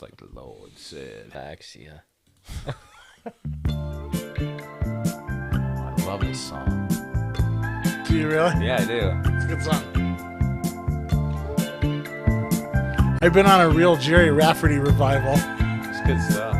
It's like the Lord said. Facts, yeah. I love this song. Do you really? Yeah, I do. It's a good song. I've been on a real Jerry Rafferty revival. It's good stuff.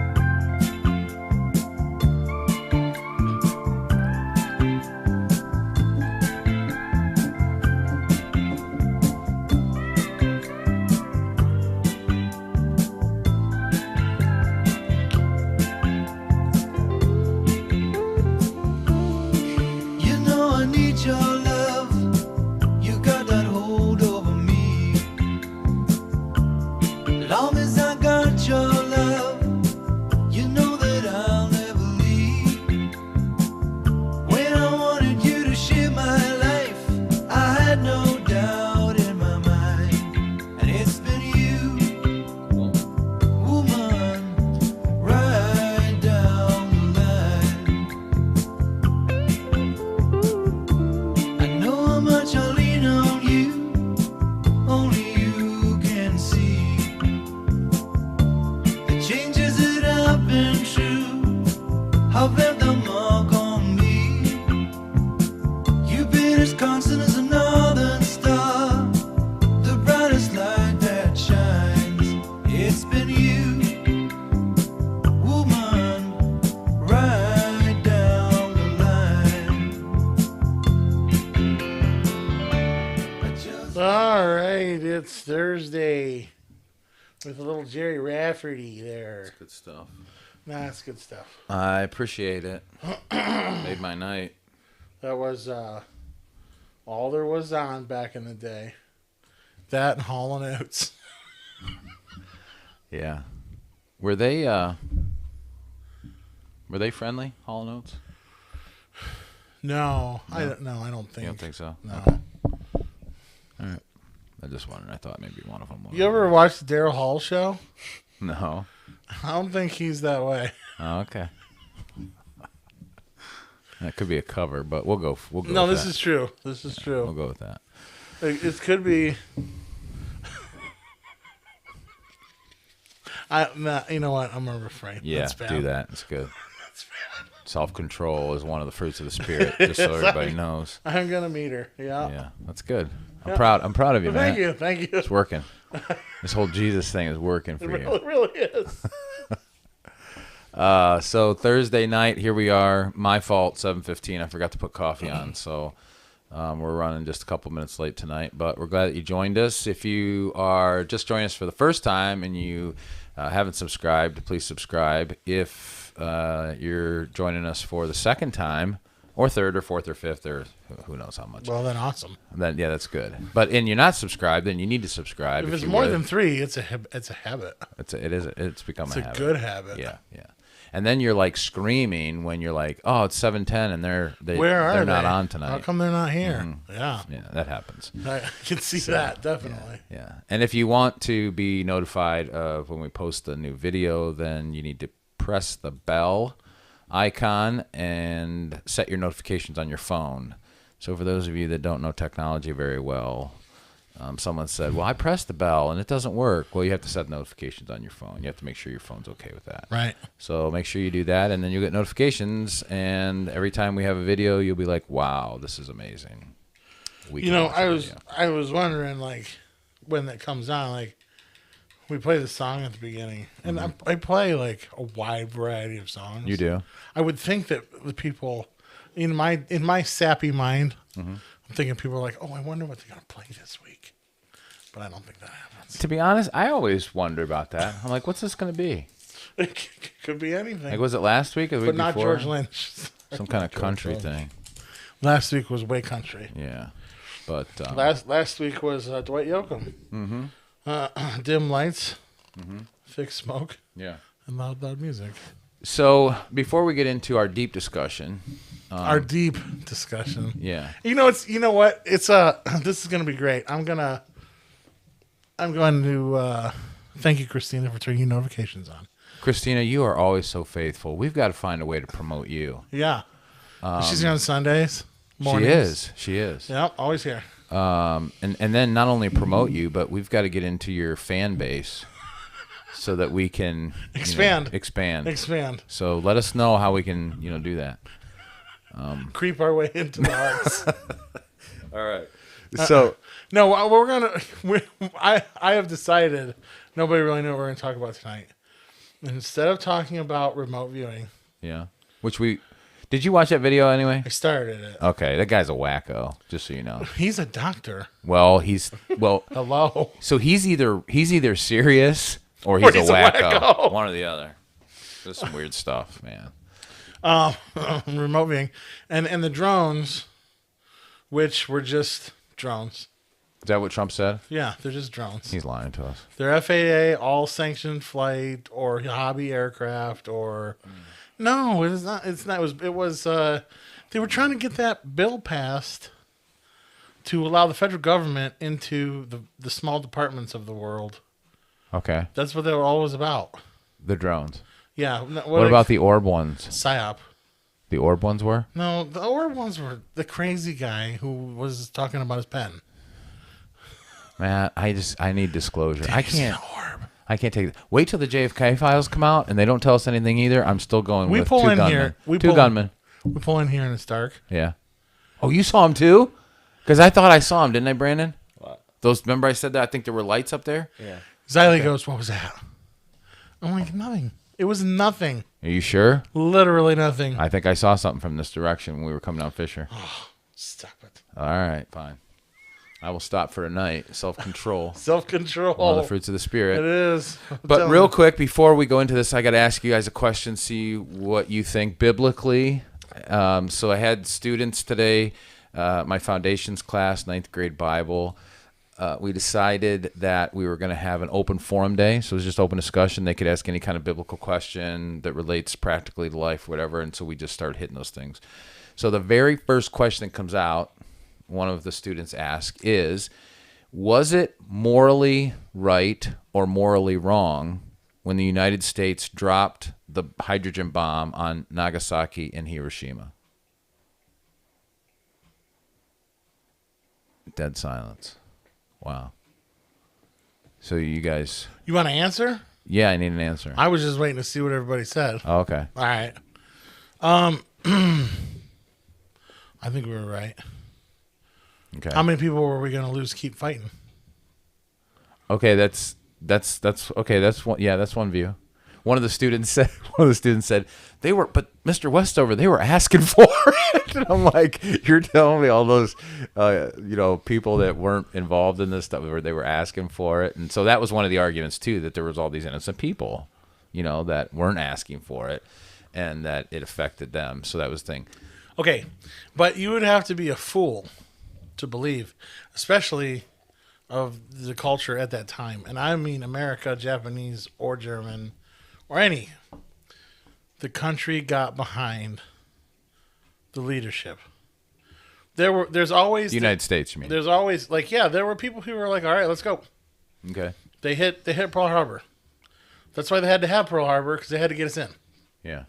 It's Thursday with a little Jerry Rafferty there. That's good stuff. Nah, it's good stuff. I appreciate it. Made my night. That was all there was on back in the day. That and Hall & Oates. Yeah. Were they friendly, Hall & Oates? No, I don't think. You don't think so? No. Okay. All right. I just wondered. I thought maybe one of them was. You ever watched the Daryl Hall show? No. I don't think he's that way. Oh, okay. That could be a cover, but we'll go. No, with this that. is true. This is true. We'll go with that. It could be. You know what? I'm gonna refrain. Yeah, That's bad. do that. It's good. That's bad. Self-control is one of the fruits of the spirit, just so everybody knows. I'm gonna meet her. Yeah. Yeah, that's good. I'm proud of you, man. Thank you. It's working. This whole Jesus thing is working for you. It really is. So Thursday night, here we are. My fault, 7:15. I forgot to put coffee on, so we're running just a couple minutes late tonight. But we're glad that you joined us. If you are just joining us for the first time and you haven't subscribed, please subscribe. If you're joining us for the second time, or third, or fourth, or fifth, or who knows how much. Well, then awesome. Then yeah, that's good. But you're not subscribed, then you need to subscribe. If it's more than 3, it's a habit. It's become It's a a habit. good habit. Yeah. And then you're like screaming when you're like, oh, it's 7:10 and they're not on tonight. How come they're not here? Mm-hmm. Yeah, that happens. I can see that definitely. Yeah. And if you want to be notified of when we post a new video, then you need to press the bell icon and set your notifications on your phone. So for those of you that don't know technology very well, someone said, well, I pressed the bell and it doesn't work. Well, you have to set notifications on your phone. You have to make sure your phone's okay with that. Right. So make sure you do that, and then you'll get notifications, and every time we have a video, you'll be like, wow, this is amazing. I was wondering, like, when that comes on, like, we play the song at the beginning, and I play, like, a wide variety of songs. You do? I would think that the people, in my sappy mind, I'm thinking people are like, oh, I wonder what they're going to play this week. But I don't think that happens. To be honest, I always wonder about that. I'm like, what's this going to be? It could be anything. Like, was it last week or the week but not before? George Lynch. Some kind of country thing. Last week was way country. Yeah. But last week was Dwight Yoakam. Mm-hmm. Dim lights, thick smoke, yeah, and loud music. So before we get into our deep discussion, yeah. You know what? It's this is gonna be great. I'm going to thank you, Christina, for turning your notifications on. Christina, you are always so faithful. We've got to find a way to promote you. Yeah. She's here on Sundays. Mornings. She is. Yep, always here. And then not only promote you, but we've got to get into your fan base. so that we can expand. Expand. So let us know how we can do that. Creep our way into the hearts. All right. So no, I have decided. Nobody really knew what we're gonna talk about tonight. Instead of talking about remote viewing. Yeah. Did you watch that video anyway? I started it. Okay, that guy's a wacko, just so you know. He's a doctor. Well, hello. So he's either serious or he's a wacko. One or the other. There's some weird stuff, man. Remote viewing. And the drones, which were just drones. Is that what Trump said? Yeah, they're just drones. He's lying to us. They're FAA, all sanctioned flight or hobby aircraft or... No, it is not. It's not. It was. They were trying to get that bill passed to allow the federal government into the small departments of the world. Okay. That's what they were always about. The drones. Yeah. What about the orb ones? PSYOP. The orb ones were? No, the orb ones were the crazy guy who was talking about his pen. Man, I need disclosure. I can't. Orb. I can't take it. Wait till the JFK files come out and they don't tell us anything either. I'm still going with pull two in gunmen. here. Two gunmen. We pull in here and it's dark. Yeah. Oh, you saw him too? Because I thought I saw him, didn't I, Brandon? What? Remember I said that? I think there were lights up there? Yeah. Xylee goes, what was that? I'm like, nothing. It was nothing. Are you sure? Literally nothing. I think I saw something from this direction when we were coming down Fisher. Oh, stop it. All right, fine. I will stop for tonight. Self-control. Self-control. One of the fruits of the spirit. It is. But real quick, before we go into this, I got to ask you guys a question, see what you think biblically. So I had students today, my foundations class, 9th grade Bible. We decided that we were going to have an open forum day. So it was just open discussion. They could ask any kind of biblical question that relates practically to life, whatever. And so we just started hitting those things. So the very first question that comes out, one of the students asked is, was it morally right or morally wrong when the United States dropped the hydrogen bomb on Nagasaki and Hiroshima? Dead silence. Wow. So you guys... You want to answer? Yeah, I need an answer. I was just waiting to see what everybody said. Oh, okay. All right. I think we were right. Okay. How many people were we going to lose? Keep fighting. Okay, that's okay. That's one. Yeah, that's one view. One of the students said they were, but Mr. Westover, they were asking for it. And I'm like, you're telling me all those, people that weren't involved in this stuff, they were asking for it, and so that was one of the arguments too, that there was all these innocent people, that weren't asking for it, and that it affected them. So that was the thing. Okay, but you would have to be a fool to believe, especially of the culture at that time, and I mean America, Japanese, or German, or any. The country got behind the leadership. There's always the United States. You mean? There's always there were people who were like, all right, let's go. Okay. They hit Pearl Harbor. That's why they had to have Pearl Harbor, because they had to get us in. Yeah.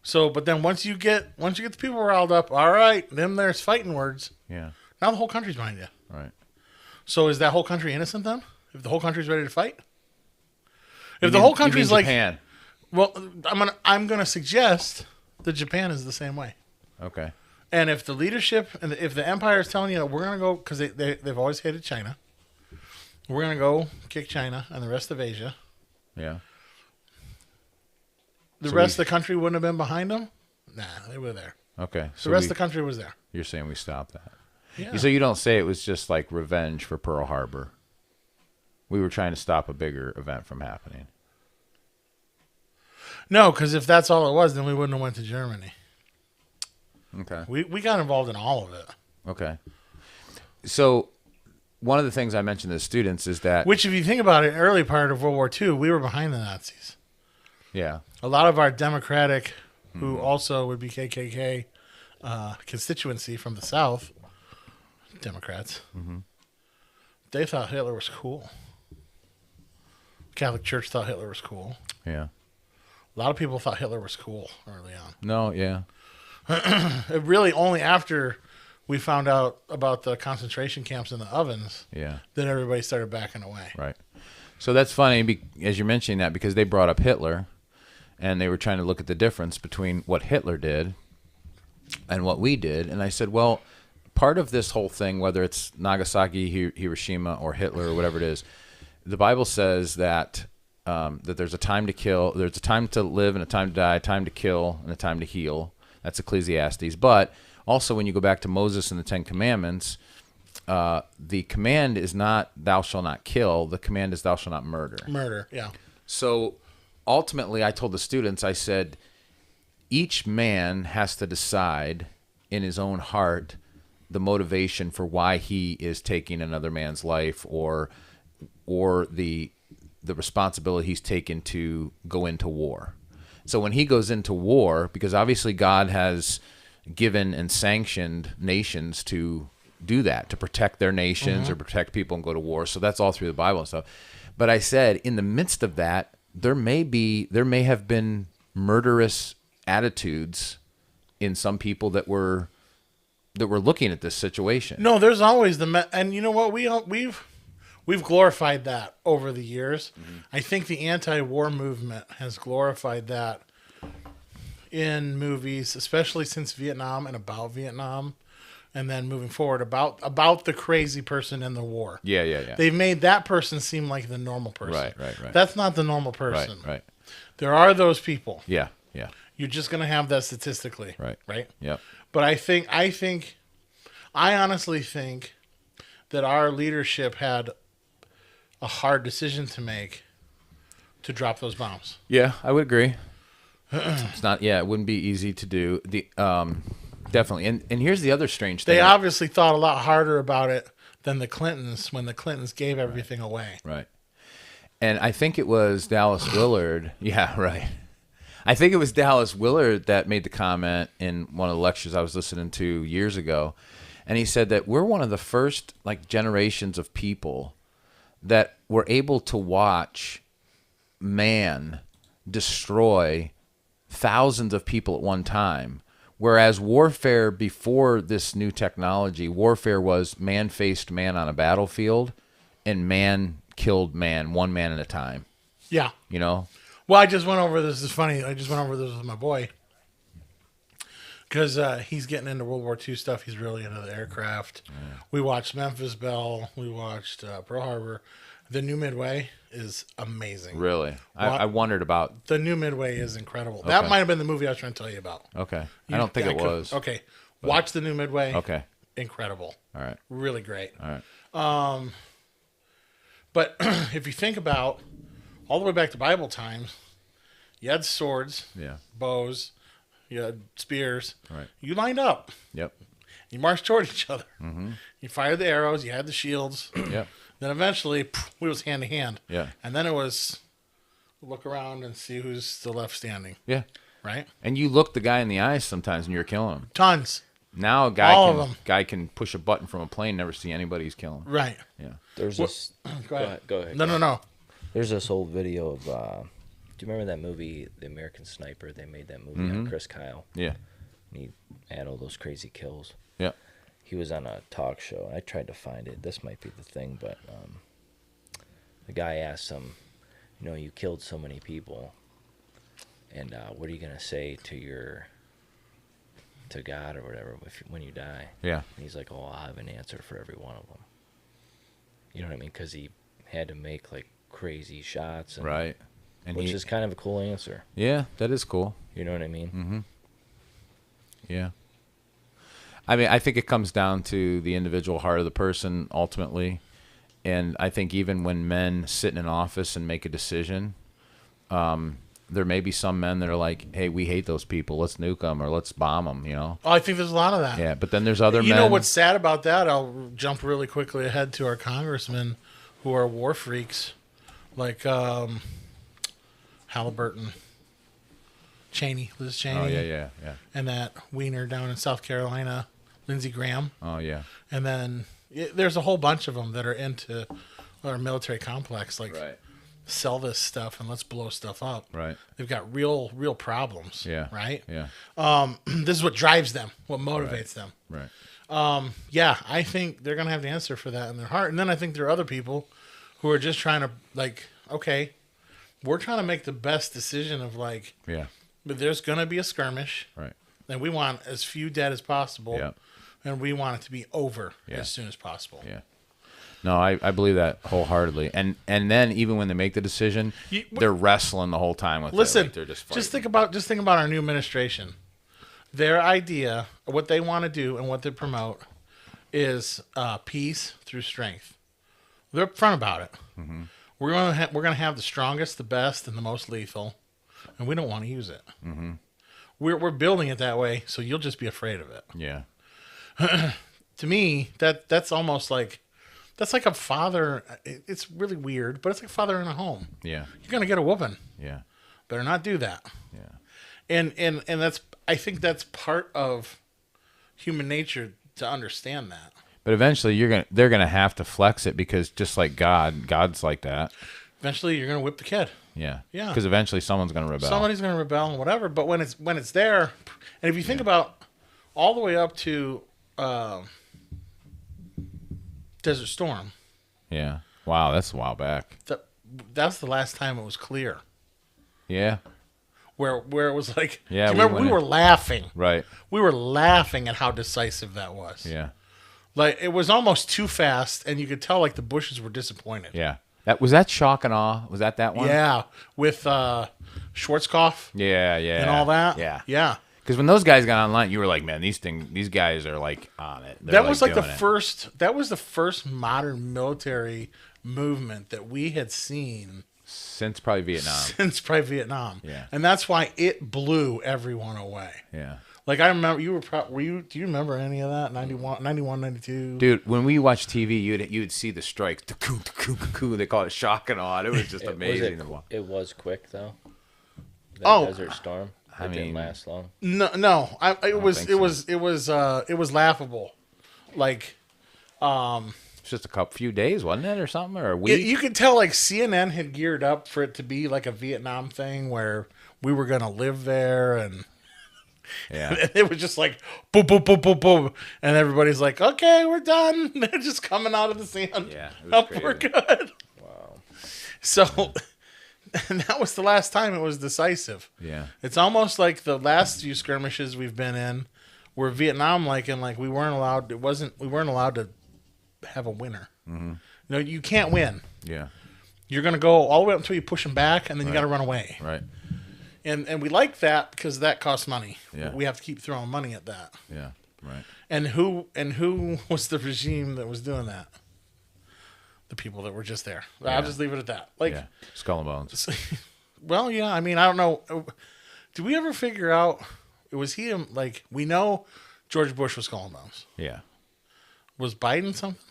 So, but then once you get the people riled up, all right, then there's fighting words. Yeah. Now the whole country's behind you. Right. So is that whole country innocent then? If the whole country's ready to fight? If the whole country's like Japan. Well, I'm gonna suggest that Japan is the same way. Okay. And if the leadership and if the empire is telling you that we're gonna go, because they've always hated China, we're gonna go kick China and the rest of Asia. Yeah. The rest of the country wouldn't have been behind them. Nah, they were there. Okay. So the rest of the country was there. You're saying we stopped that. Yeah. So you don't say it was just like revenge for Pearl Harbor. We were trying to stop a bigger event from happening. No, because if that's all it was, then we wouldn't have went to Germany. Okay. We got involved in all of it. Okay. So one of the things I mentioned to the students is that... Which, if you think about it, early part of World War II, we were behind the Nazis. Yeah. A lot of our Democratic, who also would be KKK constituency from the South, Democrats, they thought Hitler was cool. Catholic Church thought Hitler was cool. Yeah. A lot of people thought Hitler was cool early on. No, yeah. It really only after we found out about the concentration camps and the ovens that everybody started backing away. Right. So that's funny, as you're mentioning that, because they brought up Hitler, and they were trying to look at the difference between what Hitler did and what we did. And I said, well, part of this whole thing, whether it's Nagasaki, Hiroshima, or Hitler, or whatever it is, the Bible says that that there's a time to kill, there's a time to live and a time to die, a time to kill and a time to heal. That's Ecclesiastes. But also when you go back to Moses and the Ten Commandments, the command is not thou shalt not kill. The command is thou shalt not murder. Murder, yeah. So ultimately, I told the students, I said, each man has to decide in his own heart the motivation for why he is taking another man's life, or the responsibility he's taken to go into war. So when he goes into war, because obviously God has given and sanctioned nations to do that, to protect their nations or protect people and go to war. So that's all through the Bible and stuff. But I said, in the midst of that, there may have been murderous attitudes in some people that were looking at this situation. No, there's always and you know what, we've glorified that over the years. Mm-hmm. I think the anti-war movement has glorified that in movies, especially since Vietnam and about Vietnam, and then moving forward about the crazy person in the war. Yeah. They've made that person seem like the normal person. Right. That's not the normal person. Right. There are those people. Yeah. You're just going to have that statistically. Right? Yep. But I honestly think that our leadership had a hard decision to make to drop those bombs. Yeah, I would agree. It's not. Yeah, it wouldn't be easy to do. Definitely. And here's the other strange thing. They obviously thought a lot harder about it than the Clintons when the Clintons gave everything away. Right. And I think it was Dallas Willard. Yeah, right. I think it was Dallas Willard that made the comment in one of the lectures I was listening to years ago. And he said that we're one of the first generations of people that were able to watch man destroy thousands of people at one time. Whereas warfare before this new technology, warfare was man faced man on a battlefield and man killed man, one man at a time. Yeah. You know? Well, I just went over this. It's funny. I just went over this with my boy because he's getting into World War II stuff. He's really into the aircraft. Yeah. We watched Memphis Belle. We watched Pearl Harbor. The New Midway is amazing. Really? I wondered about... The New Midway is incredible. Okay. That might have been the movie I was trying to tell you about. Okay. I don't think it was. Okay. But watch The New Midway. Okay. Incredible. All right. Really great. All right. But if you think about all the way back to Bible times, you had swords, bows, you had spears. Right. You lined up. Yep. You marched toward each other. Mm-hmm. You fired the arrows. You had the shields. Yep. Then eventually, it was hand to hand. Yeah. And then it was look around and see who's still left standing. Yeah. Right? And you look the guy in the eyes sometimes and you're killing him. Tons. Now a guy can push a button from a plane, never see anybody he's killing. Right. Yeah. There's this. Go ahead. Go ahead. No. There's this old video of. Do you remember that movie, The American Sniper? They made that movie on Chris Kyle. Yeah. And he had all those crazy kills. Yeah. He was on a talk show. I tried to find it. This might be the thing, but the guy asked him, you killed so many people, and what are you gonna say to God or whatever when you die? Yeah. And he's like, oh, I have an answer for every one of them. You know what I mean? Because he had to make crazy shots, and, right? And which is kind of a cool answer. Yeah, that is cool. You know what I mean? Mm-hmm. Yeah. I mean, I think it comes down to the individual heart of the person ultimately. And I think even when men sit in an office and make a decision, there may be some men that are like, hey, we hate those people. Let's nuke them or let's bomb them, Oh, I think there's a lot of that. Yeah, but then there's other men. You know what's sad about that? I'll jump really quickly ahead to our congressmen who are war freaks, like Halliburton. Liz Cheney. Oh, yeah. And that Wiener down in South Carolina, Lindsey Graham. Oh, yeah. And then there's a whole bunch of them that are into our military complex, right. Sell this stuff and let's blow stuff up. Right. They've got real problems. Yeah. Right? Yeah. This is what drives them, what motivates them. Right. Yeah, I think they're going to have the answer for that in their heart. And then I think there are other people who are just trying to like, okay, we're trying to make the best decision of like, Yeah. but there's gonna be a skirmish, Right. and we want as few dead as possible, Yeah. and we want it to be over Yeah. as soon as possible. Yeah. No, I believe that wholeheartedly. And then even when they make the decision, they're wrestling the whole time with Listen, it. Like they're just fighting. just think about our new administration. Their idea, what they want to do, and what they promote is peace through strength. They're upfront about it. Mm-hmm. We're gonna have the strongest, the best, and the most lethal, and we don't want to use it. Mm-hmm. We're building it that way, so you'll just be afraid of it. Yeah. To me, that's almost like that's like a father. It's really weird, but it's like a father in a home. Yeah. You're gonna get a whooping. Yeah. Better not do that. Yeah. And that's I think that's part of human nature to understand that. But eventually they're gonna have to flex it because just like God's like that. Eventually, you're gonna whip the kid. Yeah. Yeah. Because eventually someone's gonna rebel. Somebody's gonna rebel and whatever. But when it's there, and if you think about all the way up to Desert Storm, Yeah. Wow, that's a while back. that's the last time it was clear. Yeah. Where it was like, Yeah, do you remember we we were laughing. Right. We were laughing at how decisive that was. Yeah. Like it was almost too fast, and you could tell like the bushes were disappointed. Yeah. Was that Shock and Awe? Was that one? Yeah, with Schwarzkopf Yeah, yeah. and all that. Yeah. Yeah. Because when those guys got online, you were like, man, these guys are like on it. They're That was like the doing it. first. That was the first modern military movement that we had seen Since probably Vietnam. since probably Vietnam. Yeah. And that's why it blew everyone away. Yeah. Like I remember, were you? Do you remember any of that? 91, 92. Dude, when we watched TV, you'd see the strikes. They call it Shock and Awe. It was just amazing to watch. It was quick though. Desert Storm. It didn't last long. No. It was laughable. Like, It's just a few days, wasn't it, or something, or a week? you could tell like CNN had geared up for it to be like a Vietnam thing where we were gonna live there and. Yeah. And it was just like boom, boom, boom, boom, boom, and everybody's like, "Okay, we're done." They're just coming out of the sand. Yeah, it was crazy. We're good. Wow. So, and that was the last time it was decisive. Yeah. It's almost like the last few skirmishes we've been in were Vietnam-like, and like we weren't allowed. We weren't allowed to have a winner. Mm-hmm. No, you can't win. Yeah. You're gonna go all the way up until you push them back, and then you got to run away. Right. And we like that because that costs money. Yeah. We have to keep throwing money at that. Yeah. Right. And who was the regime that was doing that? The people that were just there. Yeah. I'll just leave it at that. Like, Yeah. Skull and Bones. well, yeah. I mean, I don't know. Did we ever figure out? Was he like? We know George Bush was Skull and Bones. Yeah. Was Biden something?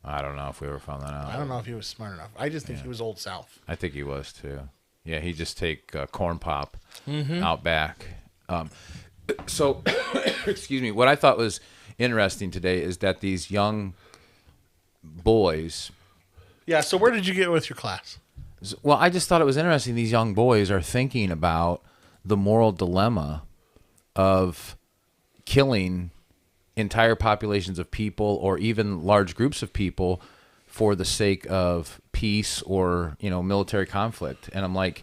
I don't know if we ever found that out. I don't know if he was smart enough. I just think he was Old South. I think he was too. Yeah, he just take corn pop Mm-hmm. out back. So, excuse me. What I thought was interesting today is that these young boys. Yeah. So where did you get with your class? Well, I just thought it was interesting. These young boys are thinking about the moral dilemma of killing entire populations of people or even large groups of people for the sake of peace or, military conflict. And I'm like,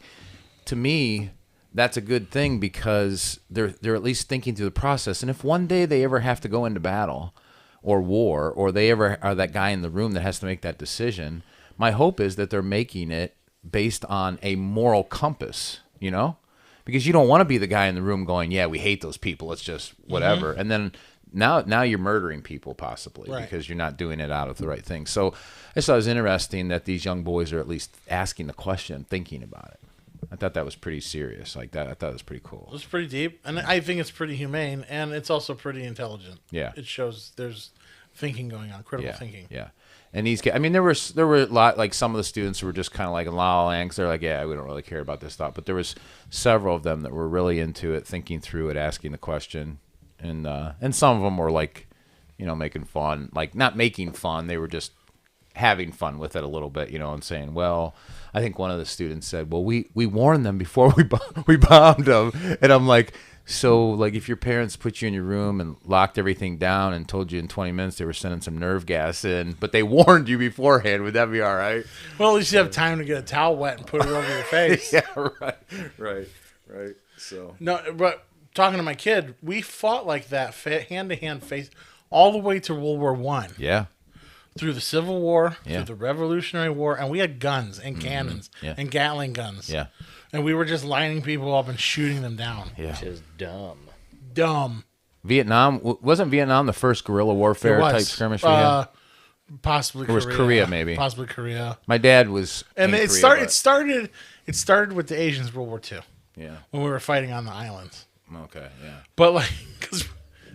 to me, that's a good thing because they're at least thinking through the process. And if one day they ever have to go into battle or war, or they ever are that guy in the room that has to make that decision, my hope is that they're making it based on a moral compass, because you don't want to be the guy in the room going, yeah, we hate those people. It's just whatever. Mm-hmm. And then now you're murdering people possibly because you're not doing it out of the right thing. So I thought it was interesting that these young boys are at least asking the question, thinking about it. I thought that was pretty serious. Like that, I thought it was pretty cool. It was pretty deep, and I think it's pretty humane, and it's also pretty intelligent. Yeah. It shows there's thinking going on, critical thinking. Yeah. And these guys, I mean, there were a lot, like some of the students were just kind of like in la la land. They're like, yeah, we don't really care about this stuff. But there was several of them that were really into it, thinking through it, asking the question. And some of them were like, making fun, like not making fun. They were just having fun with it a little bit, and saying, well, I think one of the students said, well, we warned them before we bombed them. And I'm like, So, like, if your parents put you in your room and locked everything down and told you in 20 minutes they were sending some nerve gas in, but they warned you beforehand, would that be all right? Well, at least you have time to get a towel wet and put it over your face. Yeah, right. So, No, but talking to my kid, we fought like that, hand to hand, face all the way to World War One. yeah. Through the Civil War, Yeah. through the Revolutionary War, and we had guns and cannons Yeah. and Gatling guns. Yeah. And we were just lining people up and shooting them down. Yeah. Which is dumb. Dumb. Vietnam, wasn't Vietnam the first guerrilla warfare It was. type skirmish we had? Possibly Or was Korea, maybe? Possibly Korea. My dad was And in it Korea, started with the Asians World War II yeah. when we were fighting on the islands. Okay, yeah. But like, because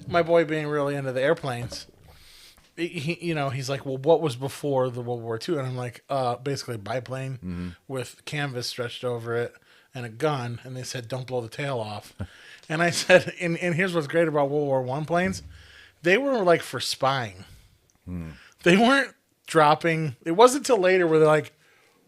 my boy being really into the airplanes, he's like, well, what was before the World War II? And I'm like, basically a biplane with canvas stretched over it and a gun. And they said, don't blow the tail off. And I said, and here's what's great about World War I planes. They were like for spying. They weren't dropping. It wasn't until later where they're like,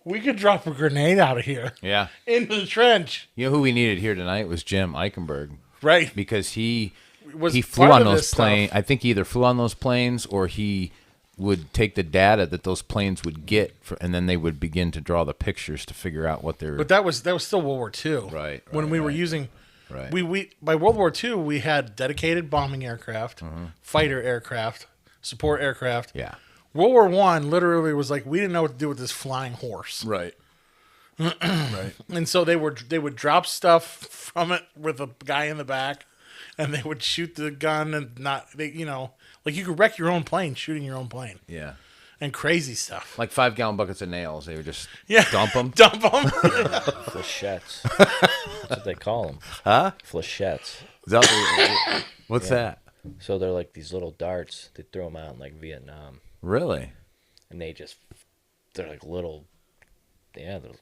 we could drop a grenade out of here Yeah. into the trench. You know who we needed here tonight was Jim Eichenberg. Right. Because he Was flew part on of those this planes. stuff. I think he either flew on those planes or he would take the data that those planes would get, and then they would begin to draw the pictures to figure out what they're. But that was still World War II. Right, When right, we were right. using, Right. we by World War II we had dedicated bombing aircraft, fighter aircraft, support aircraft. Yeah. World War I literally was like we didn't know what to do with this flying horse, Right. Right. and so they would drop stuff from it with a guy in the back, and they would shoot the gun and not like you could wreck your own plane shooting your own plane Yeah. and crazy stuff. Like 5-gallon buckets of nails. They would just Yeah, dump them. dump them. Flechettes. That's what they call them. Huh? Flechettes. What's that? So they're like these little darts. They throw them out in like Vietnam. Really? And they're like little,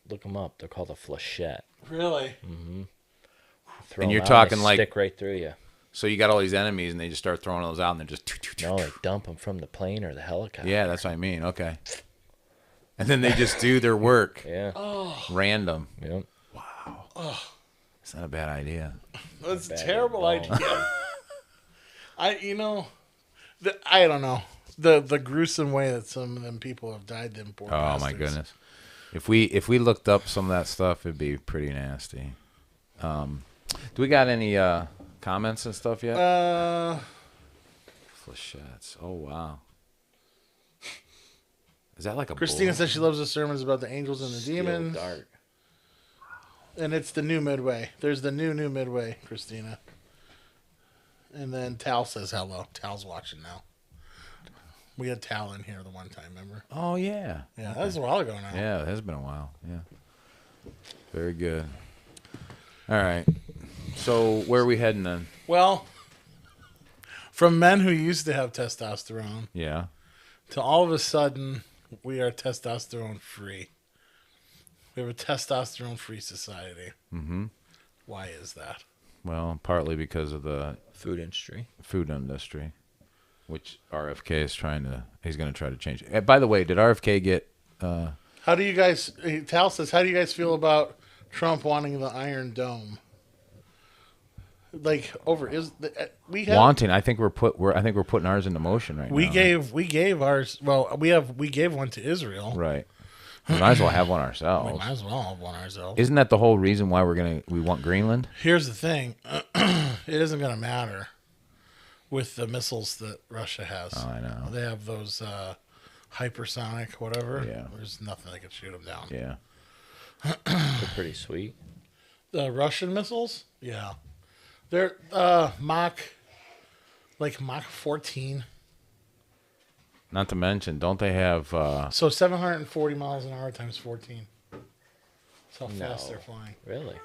look them up. They're called a flechette. Really? Throw And 'em you're out, talking they like- stick right through you. So you got all these enemies, and they just start throwing those out, and they're just. No, they dump them from the plane or the helicopter. Yeah, that's what I mean. Okay. And then they just do their work. Yeah. Random. Yep. It's not a bad idea. That's a Bad terrible at all. idea. I don't know the gruesome way that some of them people have died. Them poor Oh my bastards. goodness. If we looked up some of that stuff, it'd be pretty nasty. Do we got any comments and stuff yet? Flechettes. Oh wow. Is that like a Christina bull? says she loves the sermons about the angels and the Steel demons, dart. and it's the new Midway. There's the new Midway, Christina. And then Tal says hello. Tal's watching now. We had Tal in here the one time, remember? Oh yeah. Yeah, that was a while ago now. Yeah, it has been a while. Yeah. Very good. All right. So where are we heading then? Well, from men who used to have testosterone Yeah. to all of a sudden we are testosterone free. We have a testosterone free society. Mm-hmm. Why is that? Well, partly because of the Food industry. food industry, which RFK is he's going to try to change. By the way, did RFK get How do you guys? Tal says, how do you guys feel about Trump wanting the Iron Dome? Like we have wanting? I think we're putting ours into motion right we now. we gave ours. Well, we gave one to Israel. Right. We might as well have one We ourselves. might as well have one ourselves. Isn't that the whole reason why we want Greenland? Here's the thing: it isn't going to matter with the missiles that Russia has. Oh, I know. They have those hypersonic whatever. Yeah. There's nothing that can shoot them down. Yeah. They're pretty sweet. The Russian missiles, yeah, they're Mach 14. Not to mention, don't they have? So 740 miles an hour times 14. That's how fast No. they're flying. Really?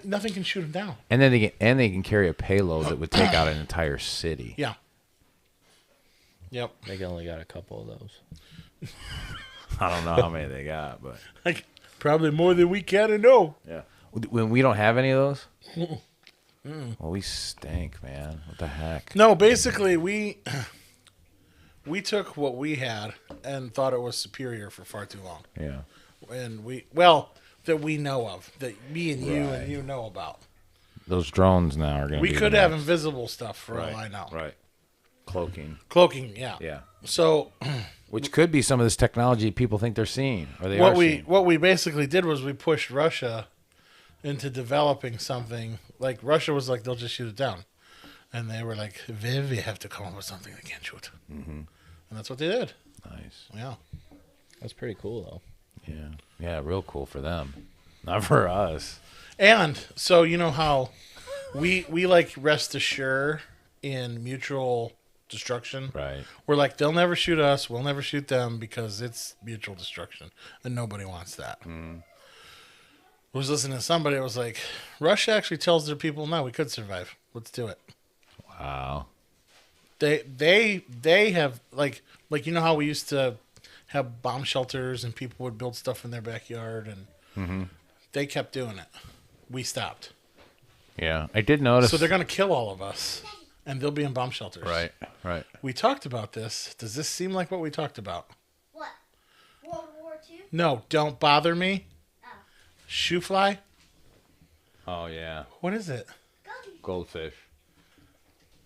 Nothing can shoot them down. And then they can carry a payload that would take out an entire city. Yeah. Yep. They only got a couple of those. I don't know how many they got, but Like probably more than we can and know. yeah. When we don't have any of those, well, we stink, man. What the heck? No, basically we took what we had and thought it was superior for far too long. Yeah. And that we know of, that me and you Right. and you know about. those drones now are going to We be could the have next. invisible stuff for Right, all I know. right. Cloaking. Cloaking, yeah. Yeah. So Which could be some of this technology people think they're seeing, or they what are we seeing. what we basically did was we pushed Russia into developing something. Like Russia was like, they'll just shoot it down, and they were like, we have to come up with something they can't shoot, and that's what they did. Nice. Yeah. That's pretty cool, though. Yeah. Yeah, real cool for them. Not for us. And so you know how we like rest assured in mutual destruction. Right. We're like, they'll never shoot us, we'll never shoot them because it's mutual destruction, and nobody wants that. I was listening to somebody that was like, Russia actually tells their people, no, we could survive. Let's do it. Wow. They have like you know how we used to have bomb shelters and people would build stuff in their backyard, and they kept doing it. We stopped. Yeah. I did notice. So they're gonna kill all of us, and they'll be in bomb shelters. Right. Right. We talked about this. Does this seem like what we talked about? What? World War II? No, don't bother me. Oh. Shoe fly? Oh, yeah. What is it? Goldie. Goldfish.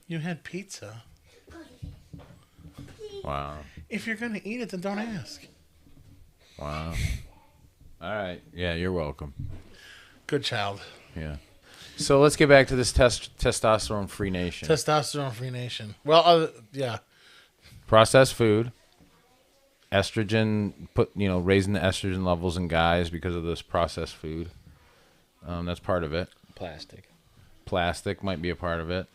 You had pizza. Goldie. Wow. If you're gonna eat it, then don't ask. Wow. All right. Yeah, you're welcome. Good child. Yeah. So let's get back to this testosterone-free nation. Testosterone-free nation. Well, yeah. Processed food, estrogen, raising the estrogen levels in guys because of this processed food. That's part of it. Plastic. Plastic might be a part of it.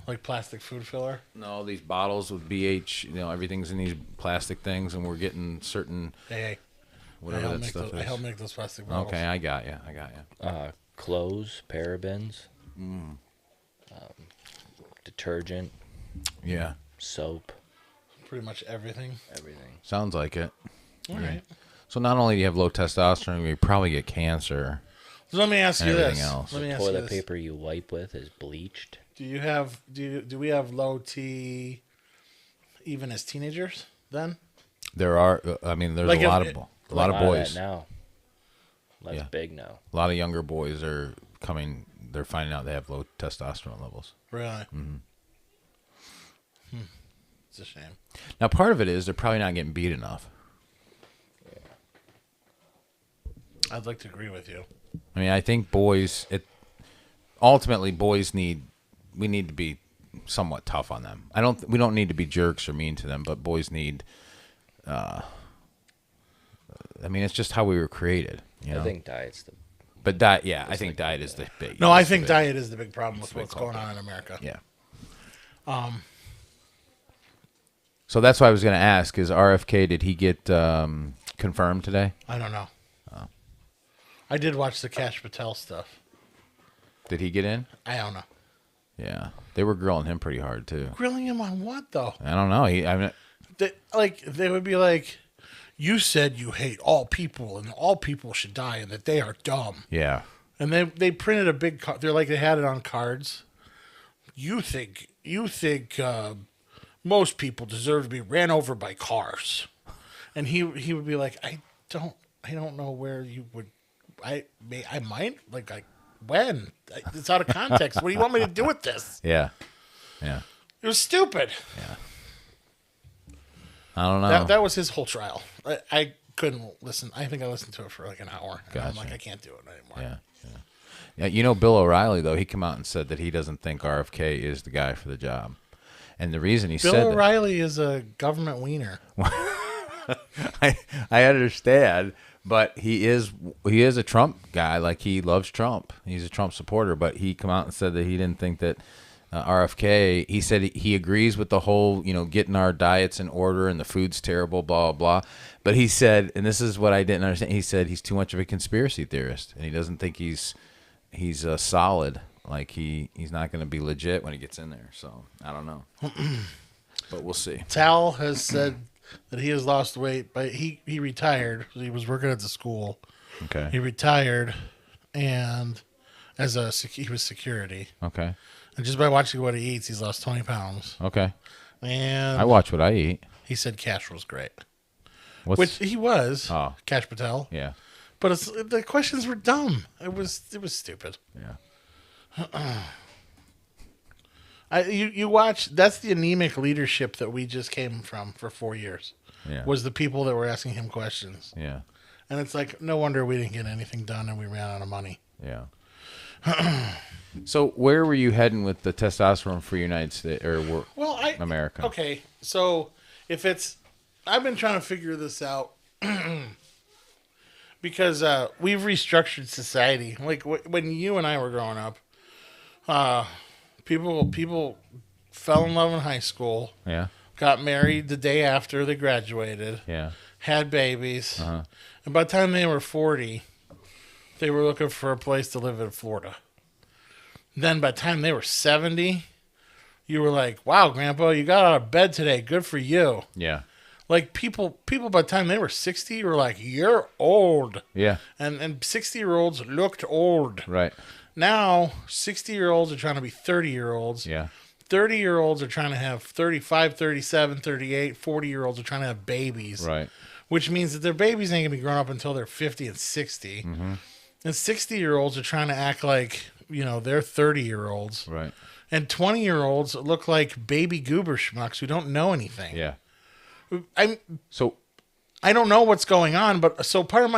Like plastic food filler. No, these bottles with BH, everything's in these plastic things, and we're getting certain Hey, whatever that stuff I is. help make those plastic bottles. Okay, I got you. Clothes, parabens, detergent, Yeah, soap, Pretty much everything. everything. sounds like it. All right. So not only do you have low testosterone, you probably get cancer. So let me ask And you everything this. else. Let me ask you Toilet this. paper you wipe with is bleached. Do we have low T even as teenagers then? There are, there's Like a lot if- of a lot of boys. That now. That's Yeah. big now. A lot of younger boys are coming. They're finding out they have low testosterone levels. Really? It's a shame. Now, part of it is they're probably not getting beat enough. I'd like to agree with you. I mean, I think boys. Ultimately, we need to be somewhat tough on them. We don't need to be jerks or mean to them, but boys need. It's just how we were created. I think diet's the. But diet, yeah, I think diet is the big. No, I is the think big- diet is the big problem with the big what's going on in America. Yeah. So that's why I was going to ask: is RFK? Did he get confirmed today? I don't know. I did watch the Cash Patel stuff. Did he get in? I don't know. Yeah, they were grilling him pretty hard too. Grilling him on what though? I don't know. They would be like, you said you hate all people and all people should die and that they are dumb. Yeah. And they printed a big card. They're like, they had it on cards. You think most people deserve to be ran over by cars. And he would be like, I don't know where you would. I might like when it's out of context. What do you want me to do with this? Yeah. Yeah. It was stupid. I don't know. That was his whole trial. I couldn't listen. I think I listened to it for like an hour. And I'm Gotcha. like, I can't do it anymore. Yeah. Yeah. Bill O'Reilly, though, he came out and said that he doesn't think RFK is the guy for the job. And the reason he said Bill O'Reilly is a government wiener. I understand, but he is a Trump guy. Like, he loves Trump. He's a Trump supporter, but he come out and said that he didn't think that RFK, he said he agrees with the whole, getting our diets in order and the food's terrible, blah, blah, blah. But he said, and this is what I didn't understand, he said he's too much of a conspiracy theorist, and he doesn't think he's solid. Like, he's not going to be legit when he gets in there. So, I don't know. But we'll see. Tal has said that he has lost weight, but he retired. He was working at the school. Okay. He retired, and he was security. Okay. And just by watching what he eats, he's lost 20 pounds. Okay. And I watch what I eat. he said Cash was great. What's, Which he was. Oh. Cash Patel. yeah. But the questions were dumb. It was stupid. Yeah. You watch. That's the anemic leadership that we just came from for 4 years. Yeah. Was the people that were asking him questions, Yeah. and it's like no wonder we didn't get anything done and we ran out of money. Yeah. So where were you heading with the testosterone free United States or Well, America? Okay, so if it's, I've been trying to figure this out because we've restructured society. Like when you and I were growing up, people fell in love in high school, Yeah. got married the day after they graduated, Yeah. had babies, Uh-huh. and by the time they were 40, they were looking for a place to live in Florida. Then by the time they were 70, you were like, wow, Grandpa, you got out of bed today. Good for you. Yeah. Like people by the time they were 60 were like, you're old. Yeah. And 60-year-olds looked old. Right. Now, 60-year-olds are trying to be 30-year-olds. Yeah. 30-year-olds are trying to have 35, 37, 38. 40-year-olds are trying to have babies. Right. Which means that their babies ain't going to be grown up until they're 50 and 60. Mm-hmm. And 60-year-olds are trying to act like, they're 30-year-olds. Right. And 20-year-olds look like baby goober schmucks who don't know anything. Yeah. So I don't know what's going on, but so part of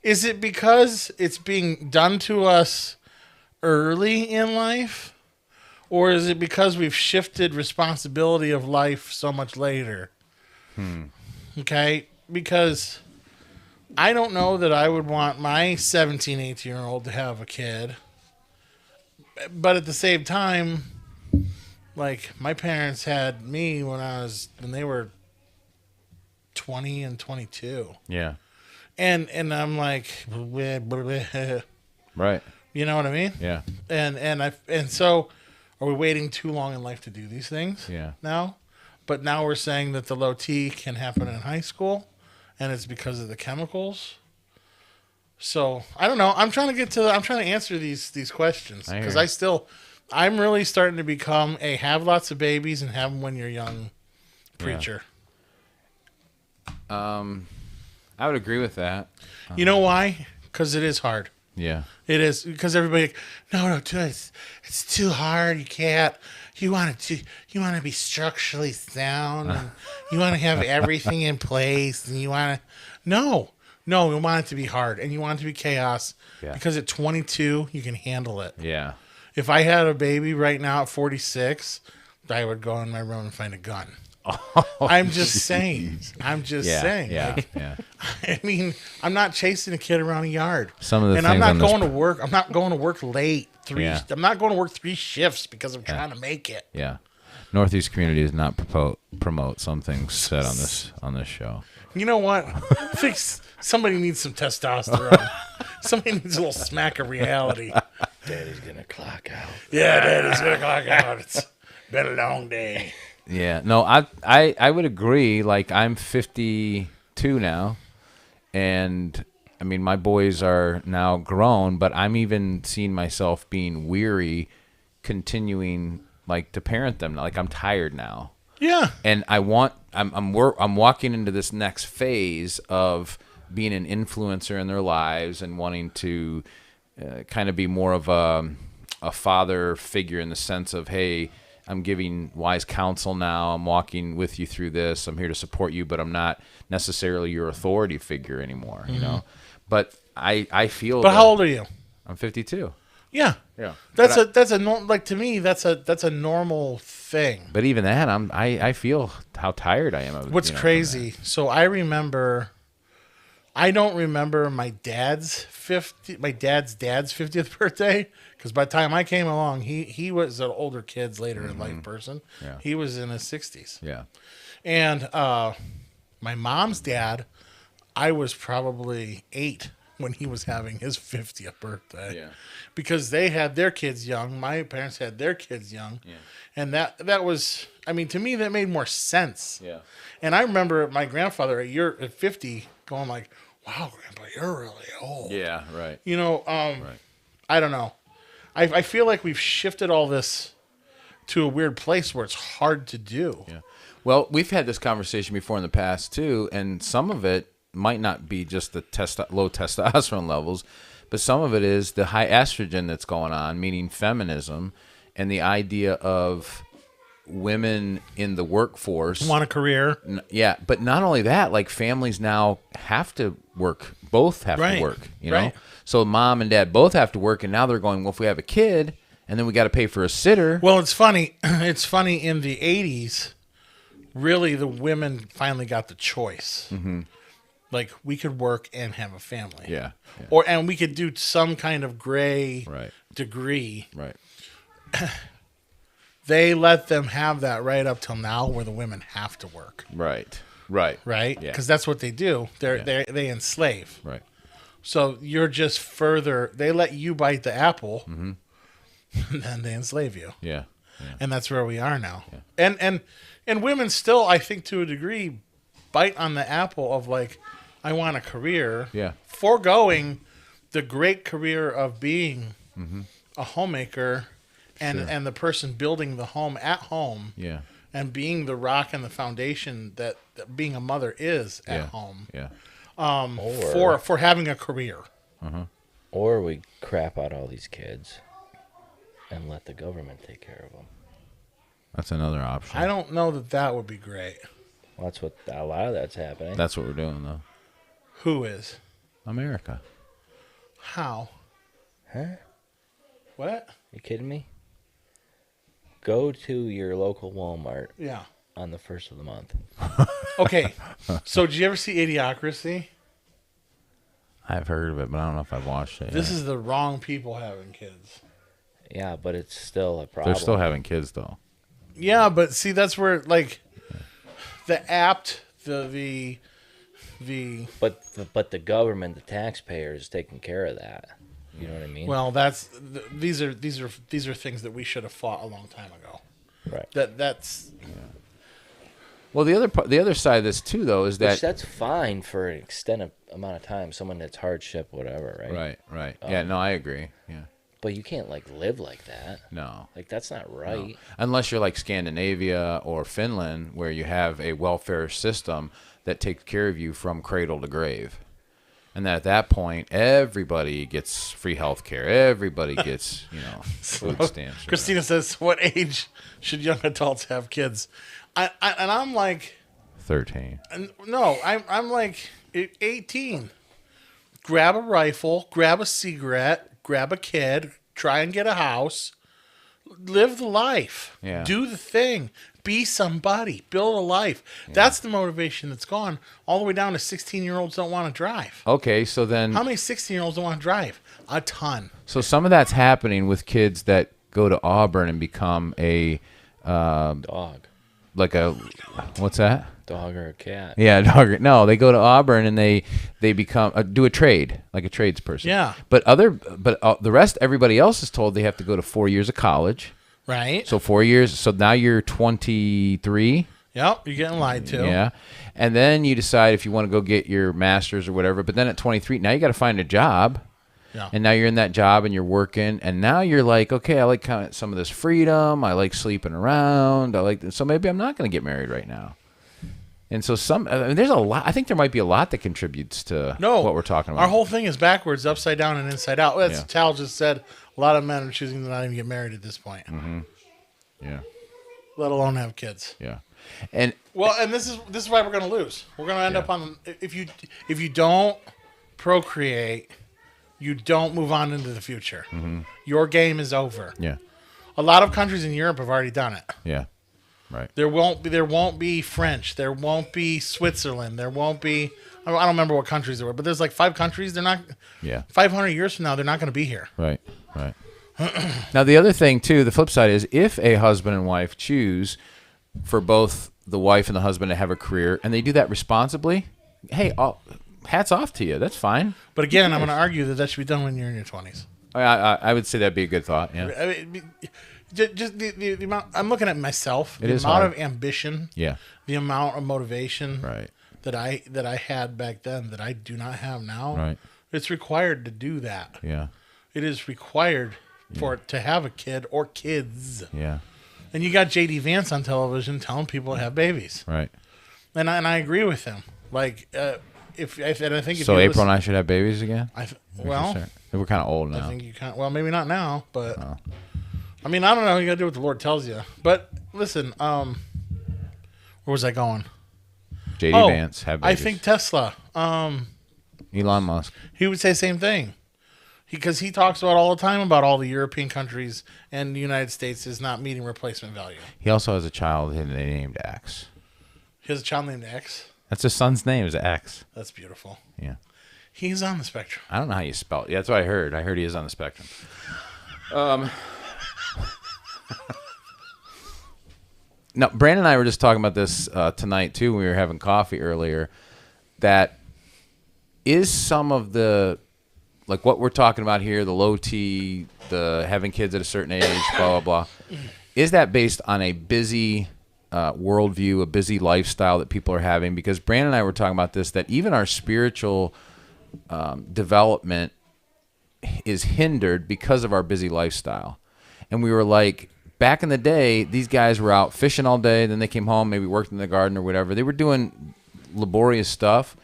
is it because it's being done to us early in life, or is it because we've shifted responsibility of life so much later? Okay, because I don't know that I would want my 17, 18-year-old to have a kid, but at the same time, like my parents had me when they were 20 and 22. Yeah. And I'm like, bleh, bleh, bleh. Right. You know what I mean? Yeah. And so are we waiting too long in life to do these things? Yeah. Now? But now we're saying that the low T can happen in high school and it's because of the chemicals. So I don't know. I'm trying to answer these questions because I'm really starting to become a have lots of babies and have them when you're young preacher. I would agree with that. You know why? Because it is hard. Yeah. It is because everybody. No, it's too hard. You can't. You want to be structurally sound, and you want to have everything in place, and you want to. No, you want it to be hard, and you want it to be chaos. Yeah. Because at 22, you can handle it. Yeah. If I had a baby right now at 46, I would go in my room and find a gun. I'm just saying. I'm just saying. Yeah. Like, Yeah. I mean, I'm not chasing a kid around a yard. Some of the and things I'm not on this going to work. I'm not going to work late. Yeah. I'm not going to work 3 shifts because I'm trying to make it. Yeah. Northeast community does not promote some things said on this show. You know what? I think somebody needs some testosterone. Somebody needs a little smack of reality. Daddy's gonna clock out. Yeah, Daddy's gonna clock out. It's been a long day. Yeah. No, I would agree. Like I'm 52 now, and I mean my boys are now grown, but I'm even seeing myself being weary, continuing like to parent them. Like I'm tired now. Yeah. And I'm walking into this next phase of being an influencer in their lives and wanting to kind of be more of a father figure in the sense of, hey, I'm giving wise counsel now. I'm walking with you through this. I'm here to support you, but I'm not necessarily your authority figure anymore, you know? But I feel. But how old are you? I'm 52. Yeah. Yeah. To me, that's a normal thing. But even that, I feel how tired I am of. What's crazy? So I don't remember my dad's 50th birthday because by the time I came along, he was an older kids later in life person. Yeah. He was in his 60s. Yeah. And my mom's dad, I was probably 8 when he was having his 50th birthday. Yeah. Because they had their kids young. My parents had their kids young. Yeah. And that was, I mean, to me, that made more sense. Yeah. And I remember my grandfather at 50 going like, wow, Grandpa, you're really old. Yeah. Right. You know, Right. I don't know. I feel like we've shifted all this to a weird place where it's hard to do. Yeah. Well, we've had this conversation before in the past too, and some of it, might not be just the low testosterone levels, but some of it is the high estrogen that's going on, meaning feminism, and the idea of women in the workforce Want a career? Yeah, but not only that, like families now have to work. Both have Right. to work, you know? Right. So mom and dad both have to work, and now they're going, well, if we have a kid, and then we got to pay for a sitter. Well, it's funny. It's funny in the 80s, really the women finally got the choice. Mm-hmm. Like we could work and have a family. Yeah. And we could do some kind of gray Right. degree. Right. They let them have that right up till now where the women have to work. Right. Right? Yeah. Because that's what they do. They enslave. Right. So you're just further. They let you bite the apple, and then they enslave you. Yeah. And that's where we are now. Yeah. And women still, I think, to a degree, bite on the apple of like, I want a career. Yeah. Foregoing the great career of being a homemaker and the person building the home at home. Yeah. And being the rock and the foundation that being a mother is at home. Yeah. For having a career. Or we crap out all these kids and let the government take care of them. That's another option. I don't know that would be great. Well, that's what a lot of that's happening. That's what we're doing, though. Who is? America. How? Huh? What? You kidding me? Go to your local Walmart Yeah. on the 1st of the month. Okay. So did you ever see Idiocracy? I've heard of it, but I don't know if I've watched it. This yet. is the wrong people having kids. Yeah, but it's still a problem. They're still having kids, though. Yeah, but see, that's where like the apt the But the government, the taxpayer, is taking care of that. You know what I mean? well, these are things that we should have fought a long time ago. right. That's Well, the other side of this too, though, is that That's fine for an extended amount of time. Someone that's hardship, whatever, right? right. Yeah, no, I agree. Yeah, But you can't like live like that. no. Like that's not right. Unless you're like Scandinavia or Finland, where you have a welfare system that takes care of you from cradle to grave. And then at that point, everybody gets free health care. Everybody gets, food stamps. Christina says, "What age should young adults have kids?" And I'm like, 13. no, I'm like 18. Grab a rifle, grab a cigarette, grab a kid, try and get a house, live the life, Yeah. do the thing, be somebody, build a life. Yeah. That's the motivation that's gone all the way down to 16-year-olds don't want to drive. Okay, so then... How many 16-year-olds don't want to drive? A ton. So some of that's happening with kids that go to Auburn and become a... Dog. Like a... What's that? Dog or a cat. Yeah, dog. No, they go to Auburn and they become do a trade, like a tradesperson. Yeah. But the rest, everybody else is told they have to go to 4 years of college. Right. So 4 years. So now you're 23. Yep, you're getting lied to. Yeah. And then you decide if you want to go get your master's or whatever. But then at 23, now you got to find a job. Yeah. And now you're in that job and you're working. And now you're like, okay, I like kind of some of this freedom. I like sleeping around. So maybe I'm not going to get married right now. And so there's a lot. I think there might be a lot that contributes to what we're talking about. Our whole thing is backwards, upside down, and inside out. That's Yeah. Tal just said. A lot of men are choosing to not even get married at this point, Yeah. let alone have kids. Yeah. And Well, and this is why we're going to lose. We're going to end up on if you don't procreate, you don't move on into the future. Your game is over. yeah. A lot of countries in Europe have already done it. Yeah. Right. There won't be French. There won't be Switzerland. There won't be. I don't remember what countries there were, but there's like 5 countries. They're not. Yeah. 500 years from now, they're not going to be here. Right. Right. Now, the other thing, too, the flip side is if a husband and wife choose for both the wife and the husband to have a career and they do that responsibly, hey, hats off to you. That's fine. But again, I'm going to argue that should be done when you're in your 20s. I would say that'd be a good thought. Yeah. I mean, just the amount. I'm looking at myself. It The is amount hard. of ambition. Yeah. The amount of motivation. Right. That I had back then that I do not have now. Right. It's required to do that. Yeah. It is required to have a kid or kids. Yeah. And you got JD Vance on television telling people to have babies. Right. And I agree with him. Like, and I think if So you April listen, and I should have babies again? well, We're kind of old I now. think you can't. Well, maybe not now, but I mean, I don't know. You gotta do what the Lord tells you. But listen, where was I going? JD Oh, Vance, have I babies. think Tesla. Elon Musk. He would say the same thing. Because he talks about all the time about all the European countries and the United States is not meeting replacement value. He also has a child and they named X. He has a child named X. That's his son's name is X. That's beautiful. Yeah. He's on the spectrum. I don't know how you spell it. Yeah, that's what I heard. I heard he is on the spectrum. No, Brandon and I were just talking about this tonight, too, when we were having coffee earlier, that is some of the, like what we're talking about here, the low T, the having kids at a certain age, blah, blah, blah. Is that based on a busy worldview, a busy lifestyle that people are having? Because Brandon and I were talking about this, that even our spiritual development is hindered because of our busy lifestyle. And we were like, back in the day, these guys were out fishing all day, then they came home, maybe worked in the garden or whatever. They were doing laborious stuff,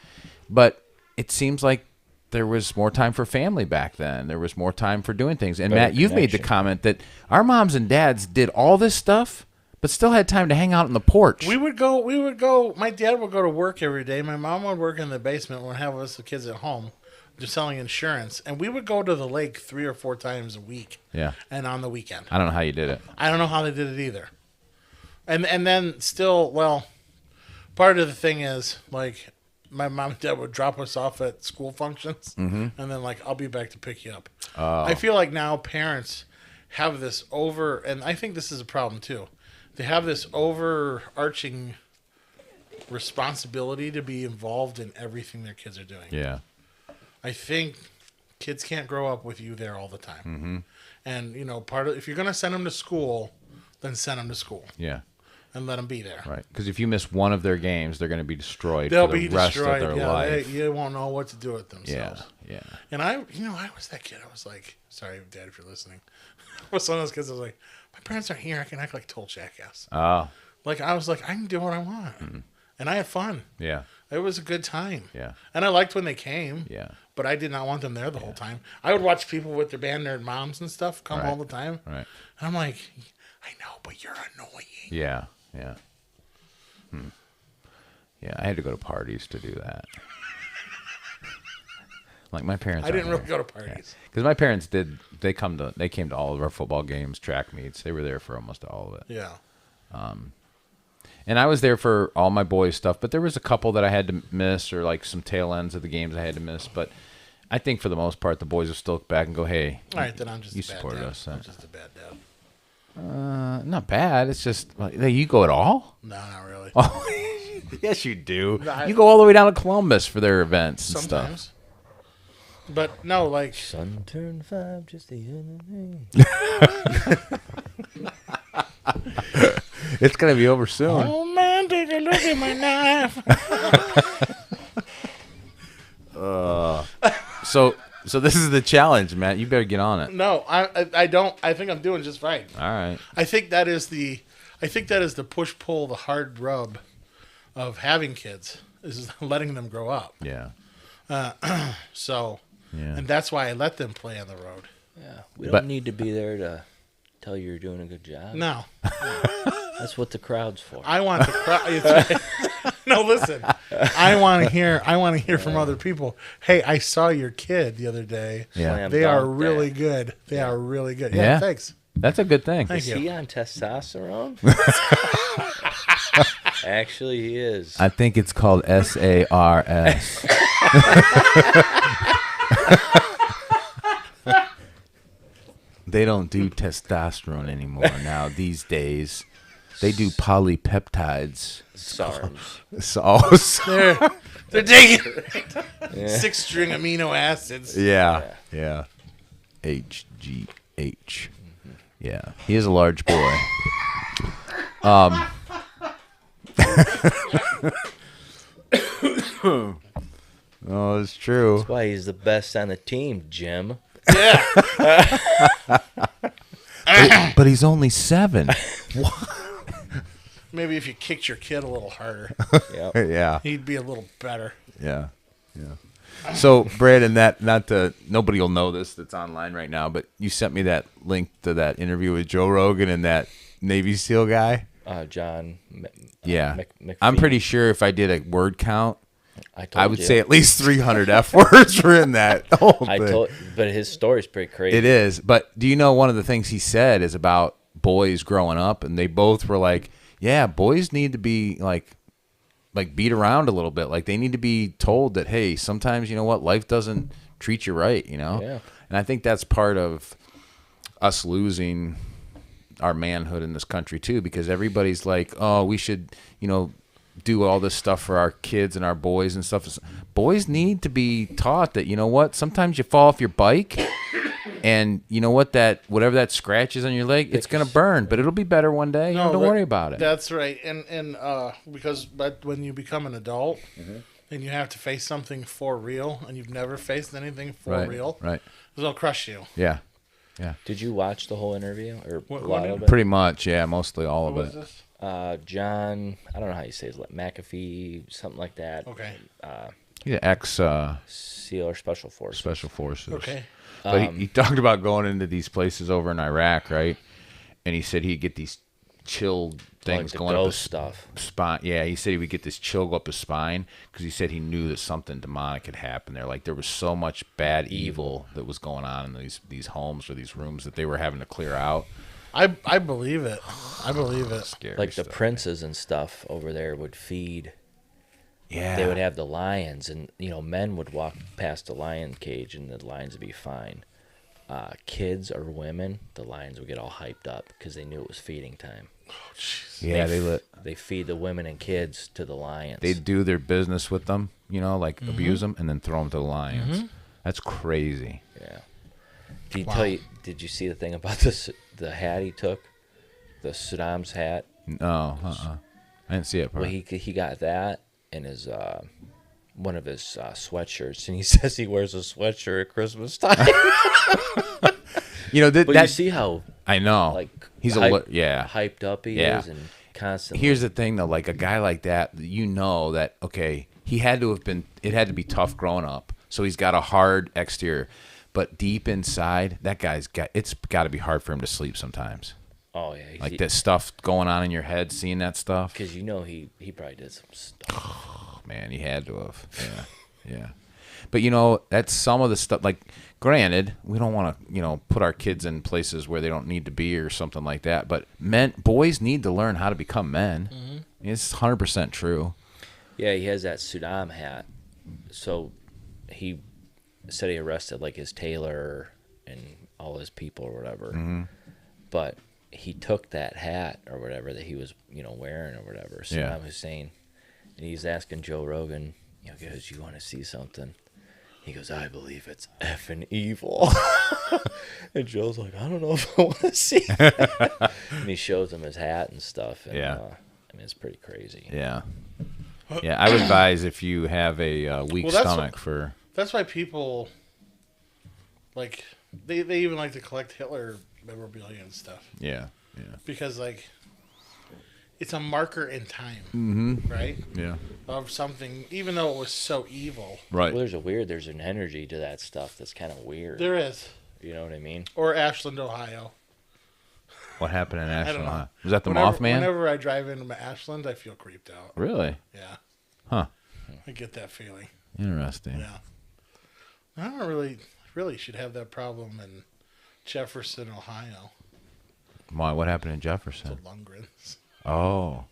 but it seems like there was more time for family back then. There was more time for doing things. And Better Matt, you've made the connection. comment that our moms and dads did all this stuff, but still had time to hang out on the porch. We would go, my dad would go to work every day. My mom would work in the basement when have us the kids at home, just selling insurance. And we would go to the lake 3 or 4 times a week. Yeah. And on the weekend. I don't know how you did it. I don't know how they did it either. And then still, well, part of the thing is, like, my mom and dad would drop us off at school functions, and then, like, I'll be back to pick you up. I feel like now parents have this and I think this is a problem, too. They have this overarching responsibility to be involved in everything their kids are doing. Yeah. I think kids can't grow up with you there all the time. And, you know, if you're going to send them to school, then send them to school Yeah. and let them be there. Right. Because if you miss one of their games, they're going to be destroyed They'll for the be rest destroyed. of their Yeah, life. you won't know what to do with Yeah. themselves. Yeah. And I was that kid. I was like, sorry, Dad, if you're listening. I was one of those kids that was like, my parents aren't here. I can act like a total jackass. Oh. Like, I was like, I can do what I want. And I had fun. Yeah. It was a good time. Yeah. And I liked when they came. Yeah. But I did not want them there the whole time. I would watch people with their band nerd moms and stuff come Right. all the time. Right. And I'm like, I know, but you're annoying. Yeah. Yeah. Yeah. I had to go to parties to do that. Like my parents. I didn't really go to parties. Because my parents did. They came to all of our football games, track meets. They were there for almost all of it. Yeah. And I was there for all my boys' stuff, but there was a couple that I had to miss, or like some tail ends of the games I had to miss. But I think for the most part, the boys will still look back and go, "Hey, All right, then I'm just you a bad supported dad. us." I'm just a bad dad. Not bad. It's just like, you go at all. No, not really. Oh, yes, you do. No, You go all the way down to Columbus for their events and stuff. Sometimes. But no, like, Sun turned 5 just the other day. It's gonna be over soon. oh man, take a look at my knife. So this is the challenge, Matt. You better get on it. No, I don't. I think I'm doing just fine. All right. I think that is the push pull, the hard rub of having kids is letting them grow up. Yeah. So, Yeah. and that's why I let them play on the road. Yeah, we But- don't need to be there to tell you you're doing a good job. No, That's what the crowd's for. I want the crowd. No, listen. I want to hear from other people. Hey, I saw your kid the other day. Yeah. Slam They are dunk really that. good. They are really good. Yeah. Yeah, thanks. That's a good thing. Thank Is you. he on testosterone? Actually, he is. I think it's called SARS. They don't do testosterone anymore now these days. They do polypeptides. SARMs. They're taking Yeah. 6-string amino acids. Yeah. Yeah. HGH. Yeah. He is a large boy. Oh, it's true. That's why he's the best on the team, Jim. But he's only 7. Maybe if you kicked your kid a little harder, Yep. Yeah. he'd be a little better. Yeah. Yeah. So, Brandon, nobody will know this that's online right now, but you sent me that link to that interview with Joe Rogan and that Navy SEAL guy. John. Yeah. McPhee. I'm pretty sure if I did a word count, I I would you. say at least 300 F words were in that whole thing. But his story's pretty crazy. It is. But do you know one of the things he said is about boys growing up, and they both were like, yeah, boys need to be like beat around a little bit. Like they need to be told that, hey, sometimes, you know what, life doesn't treat you right, you know? Yeah. And I think that's part of us losing our manhood in this country too, because everybody's like, oh, we should, you know, do all this stuff for our kids and our boys and stuff. Boys need to be taught that, you know what, sometimes you fall off your bike and you know what, that whatever that scratch is on your leg, it's going to burn, but it'll be better one day. Don't worry about it. That's right. And but when you become an adult and you have to face something for real and you've never faced anything for real, right, it'll crush you. Yeah. Did you watch the whole interview or What a lot of it? Pretty much, yeah, mostly all of What was it. this? John, I don't know how you say his name, McAfee, something like that. Okay. Yeah, ex SEAL or Special Forces. special forces. Okay. But he talked about going into these places over in Iraq, right? And he said he'd get these chill things the going up his ghost stuff. spine. Yeah, he said he would get this chill go up his spine because he said he knew that something demonic had happened there. Like there was so much bad evil that was going on in these homes or these rooms that they were having to clear out. I believe it. I believe it. Scary Like the stuff. princes and stuff over there would feed. Yeah, They would have the lions, and men would walk past the lion cage, and the lions would be fine. Kids or women, the lions would get all hyped up because they knew it was feeding time. Yeah, They feed the women and kids to the lions. they do their business with them, you know, like abuse them and then throw them to the lions. That's crazy. Yeah. Did you see the thing about the hat he took? The Saddam's hat? No, I didn't see it. Well, he got that in his one of his sweatshirts, and he says he wears a sweatshirt at Christmas time. you know But you that see how I know. like He's hyped up he Yeah. is, and constantly. Here's the thing though, like a guy like that, you know that okay, it had to be tough growing up. So he's got a hard exterior, but deep inside, it's got to be hard for him to sleep sometimes. Oh yeah, Like that stuff going on in your head, seeing that stuff. because he probably did some stuff. Oh, man, he had to have. Yeah. But you know, that's some of the stuff. Like, granted, we don't want to, put our kids in places where they don't need to be or something like that. But boys need to learn how to become men. It's 100% true. Yeah, he has that Saddam hat. So he said he arrested like his tailor and all his people or whatever. But he took that hat or whatever that he was, wearing or whatever, Saddam Hussein, and he's asking Joe Rogan, goes, "You want to see something?" He goes, "I believe it's effing evil." And Joe's like, "I don't know if I want to see that." And he shows him his hat and stuff. And, Yeah. it's pretty crazy. Yeah. Yeah, I would advise if you have a weak stomach for... That's why people, like, they even like to collect Hitler memorabilia and stuff. Yeah. Because, like, it's a marker in time, right? Yeah. Of something, even though it was so evil. Right. Well, there's an energy to that stuff that's kind of weird. There is. You know what I mean? Or Ashland, Ohio. What happened in I don't Ashland? know. Huh? Was that the Whenever- Mothman? Whenever I drive into Ashland, I feel creeped out. Really? Yeah. Huh. I get that feeling. Interesting. Yeah. I don't really should have that problem in Jefferson, Ohio. Why? What happened in The Jefferson? Lundgrens. Oh.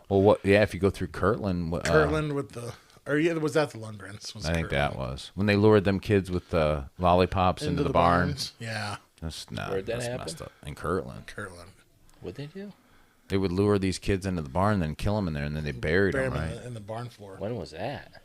Well, what? Yeah, if you go through Kirtland... Kirtland with the... Or yeah, was that the Lundgrens? I think that was. When they lured them kids with the lollipops into the barns. Yeah. Where'd that happen? Messed up. In Kirtland. Kirtland. What'd they do? They would lure these kids into the barn and then kill them in there, and then they buried them, Bury 'em right? in the barn floor. When was that?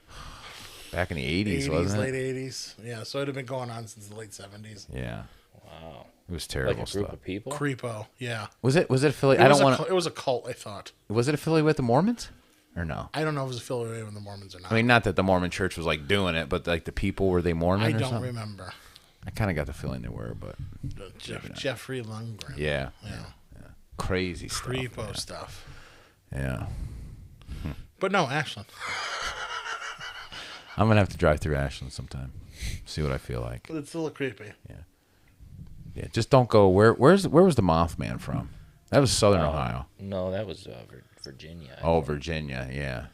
Back in the 80s, wasn't late it? 80s. Yeah, so it had been going on since the late 70s. Yeah. Wow. It was terrible Like a group stuff. of people? Creepo, yeah. Was it affiliated? I don't want to... It was a cult, I thought. Was it affiliated with the Mormons? Or no? I don't know if it was affiliated with the Mormons or not. I mean, not that the Mormon church was like doing it, but like the people, were they Mormon I or don't something? remember. I kind of got the feeling they were, but Jeffrey Lundgren. yeah. Yeah. Crazy stuff. Creepo yeah. stuff. Yeah. But no, Ashland. I'm gonna have to drive through Ashland sometime. See what I feel like. It's a little creepy. Yeah, just don't go. Where was the Mothman from? That was Southern Ohio. No, that was Virginia. I Oh, think. Virginia. Yeah.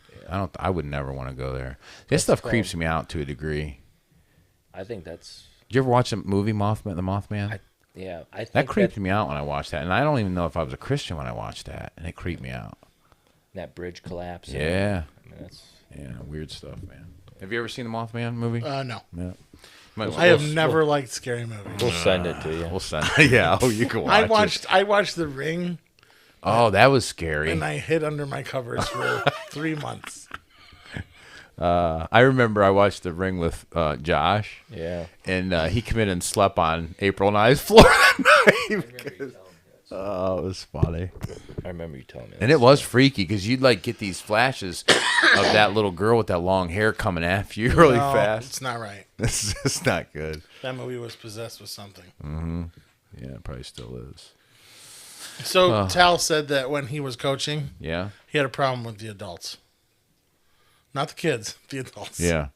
I would never want to go there. This stuff creeps me out to a degree. I think that's. Did you ever watch the movie Mothman? The Mothman. I think That creeped me out when I watched that, and I don't even know if I was a Christian when I watched that, and it creeped me out. that bridge collapse. Yeah. I mean, that's. Yeah, weird stuff, man. Have you ever seen the Mothman movie? No. Yeah. I have never liked scary movies. We'll send it to you. We'll send it. Yeah. Oh, you can watch I watched The Ring, Oh, that was scary. and I hid under my covers for 3 months. I remember I watched The Ring with Josh, Yeah. and he came in and slept on April and I's floor that night. Because, oh, it was funny. I remember you telling me that. And it was freaky because you'd like get these flashes of that little girl with that long hair coming after you really No, fast. It's not right. This is not good. That movie was possessed with something. Yeah, it probably still is. So Tal said that when he was coaching, Yeah? he had a problem with the adults. Not the kids, the adults. Yeah.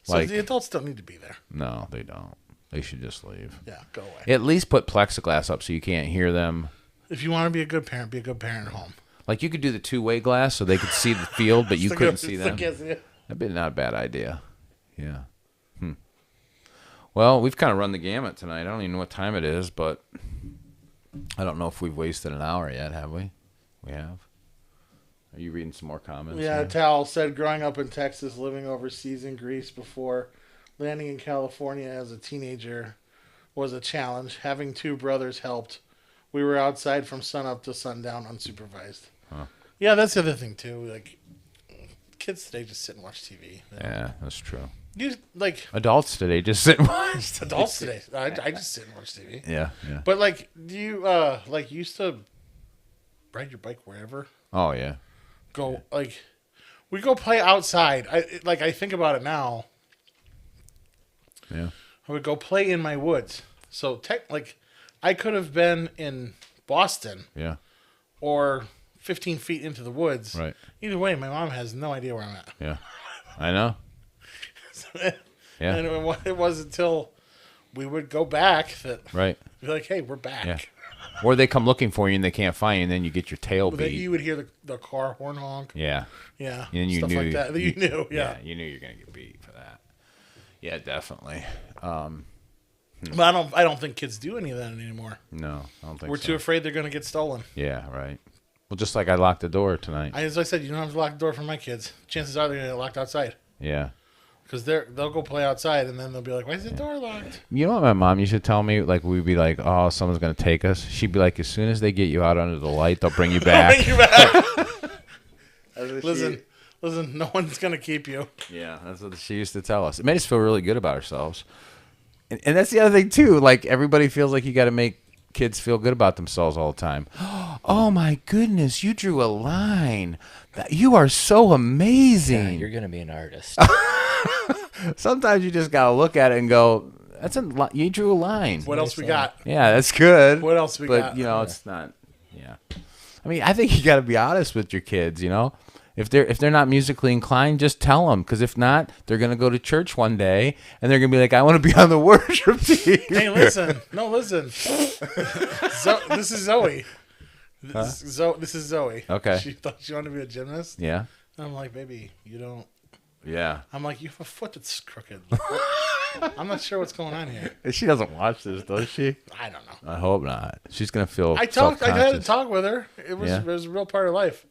So Like, the adults don't need to be there. no, they don't. They should just leave. Yeah, go away. At least put plexiglass up so you can't hear them. If you want to be a good parent at home. Like you could do the two-way glass so they could see the field, but you Still couldn't can't- see still them. can't see it. That'd be not a bad idea. Yeah. Well, we've kind of run the gamut tonight. I don't even know what time it is, but I don't know if we've wasted an hour yet, have we? We have. Are you reading some more comments? Yeah, here? Tal said growing up in Texas, living overseas in Greece before landing in California as a teenager was a challenge. Having two brothers helped. We were outside from sunup to sundown unsupervised. Huh. Yeah, that's the other thing too. Like kids today just sit and watch TV. Yeah, that's true. You like Adults today just sit and watch. adults today. I just sit and watch TV. Yeah, yeah. But like, do you like you used to ride your bike wherever? Oh, yeah. Go like we go play outside. I think about it now. Yeah. I would go play in my woods. So I could have been in Boston Yeah. or 15 feet into the woods. Right. Either way, my mom has no idea where I'm at. Yeah. I know. Yeah. And it wasn't until we would go back that Right. be like, hey, we're back. Yeah. Or they come looking for you and they can't find you, and then you get your tail Then beat. you would hear the car horn honk. Yeah. Yeah. And you stuff knew like that. You knew. Yeah. you knew you were gonna get beat for that. Yeah, definitely. But I don't think kids do any of that anymore. No, I don't think We're so. too afraid they're going to get stolen. Yeah, right. Well, just like I locked the door tonight. As I said, you don't have to lock the door for my kids. Chances are they're going to get locked outside. Yeah. Because they'll go play outside, and then they'll be like, why is the door locked? You know what my mom used to tell me? Like, we'd be like, oh, someone's going to take us. She'd be like, as soon as they get you out under the light, they'll bring you back. Bring you back. Listen, no one's going to keep you. Yeah, that's what she used to tell us. It made us feel really good about ourselves. And that's the other thing, too. Like, everybody feels like you got to make kids feel good about themselves all the time. Oh, my goodness, you drew a line. You are so Yeah, amazing. you're gonna be an artist. Sometimes you just got to look at it and go, you drew a line. What else we got? Yeah, that's good. What else we got? But, you know, it's not, yeah. I mean, I think you got to be honest with your kids, you know? If they're not musically inclined, just tell them. Because if not, they're going to go to church one day, and they're going to be like, I want to be on the worship team. Hey, listen. No, listen. This is Zoe. This is Zoe. Okay. She thought she wanted to be a gymnast. Yeah. And I'm like, baby, you don't. Yeah. I'm like, you have a foot that's crooked. I'm not sure what's going on here. She doesn't watch this, does she? I don't know. I hope not. She's going to feel I had to self-conscious. talk with her. It was Yeah. it was a real part of life.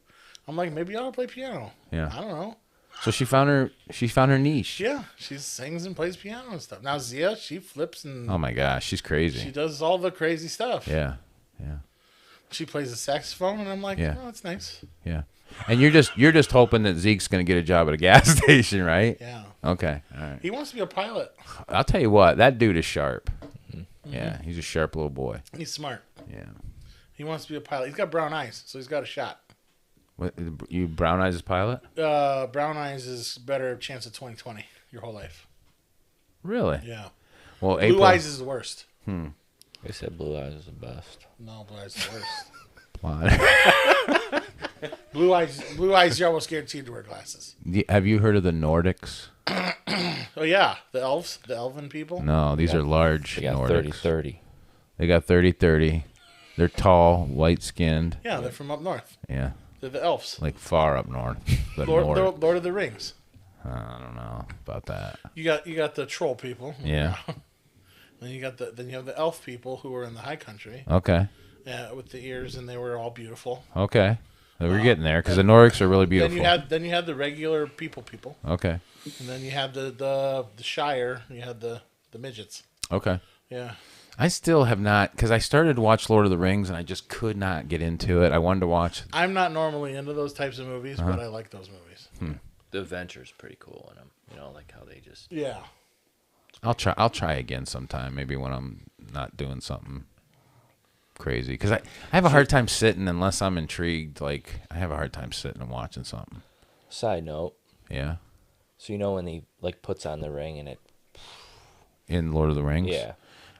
I'm like, maybe I ought to play piano. Yeah. I don't know. So she found her niche. Yeah, she sings and plays piano and stuff. Now Zia, she flips and Oh, my gosh. She's crazy. she does all the crazy stuff. Yeah. Yeah. She plays the saxophone, and I'm like, Yeah. oh, that's nice. Yeah. And you're just hoping that Zeke's going to get a job at a gas station, right? Yeah. Okay. All right. He wants to be a pilot. I'll tell you what, that dude is sharp. Yeah, he's a sharp little boy. He's smart. Yeah. He wants to be a pilot. He's got brown eyes, so he's got a shot. What, you brown eyes as pilot? Brown eyes is better chance of 20/20 your whole life. Really? Yeah. Well, Blue April. eyes is the worst. They said blue eyes is the best. No, blue eyes is the worst. Why? Blue eyes, you're almost guaranteed to wear glasses. Have you heard of the Nordics? Oh yeah, the elves, the elven people. No, these are large They got Nordics. 30-30. They got 30-30. They're tall, white-skinned. Yeah, they're from up north. Yeah, They're the elves. like far up north. The Lord of the Rings. I don't know about that. You got the troll people. Yeah. Then you have the elf people who were in the high country. Okay. With the ears, and they were all beautiful. Okay. So we're getting there because the Nordics are really beautiful. Then you had the regular people, Okay. and then you had the Shire. You had the midgets. Okay. Yeah. I still have not, because I started to watch Lord of the Rings and I just could not get into it. I wanted to watch. I'm not normally into those types of movies, but I like those movies. The adventure's pretty cool in them. You know, like how they just... Yeah. I'll try again sometime, maybe when I'm not doing something crazy. Because I have a hard time sitting unless I'm intrigued. Like, I have a hard time sitting and watching something. Side note. Yeah. So you know when he like puts on the ring and it... In Lord of the Rings? Yeah.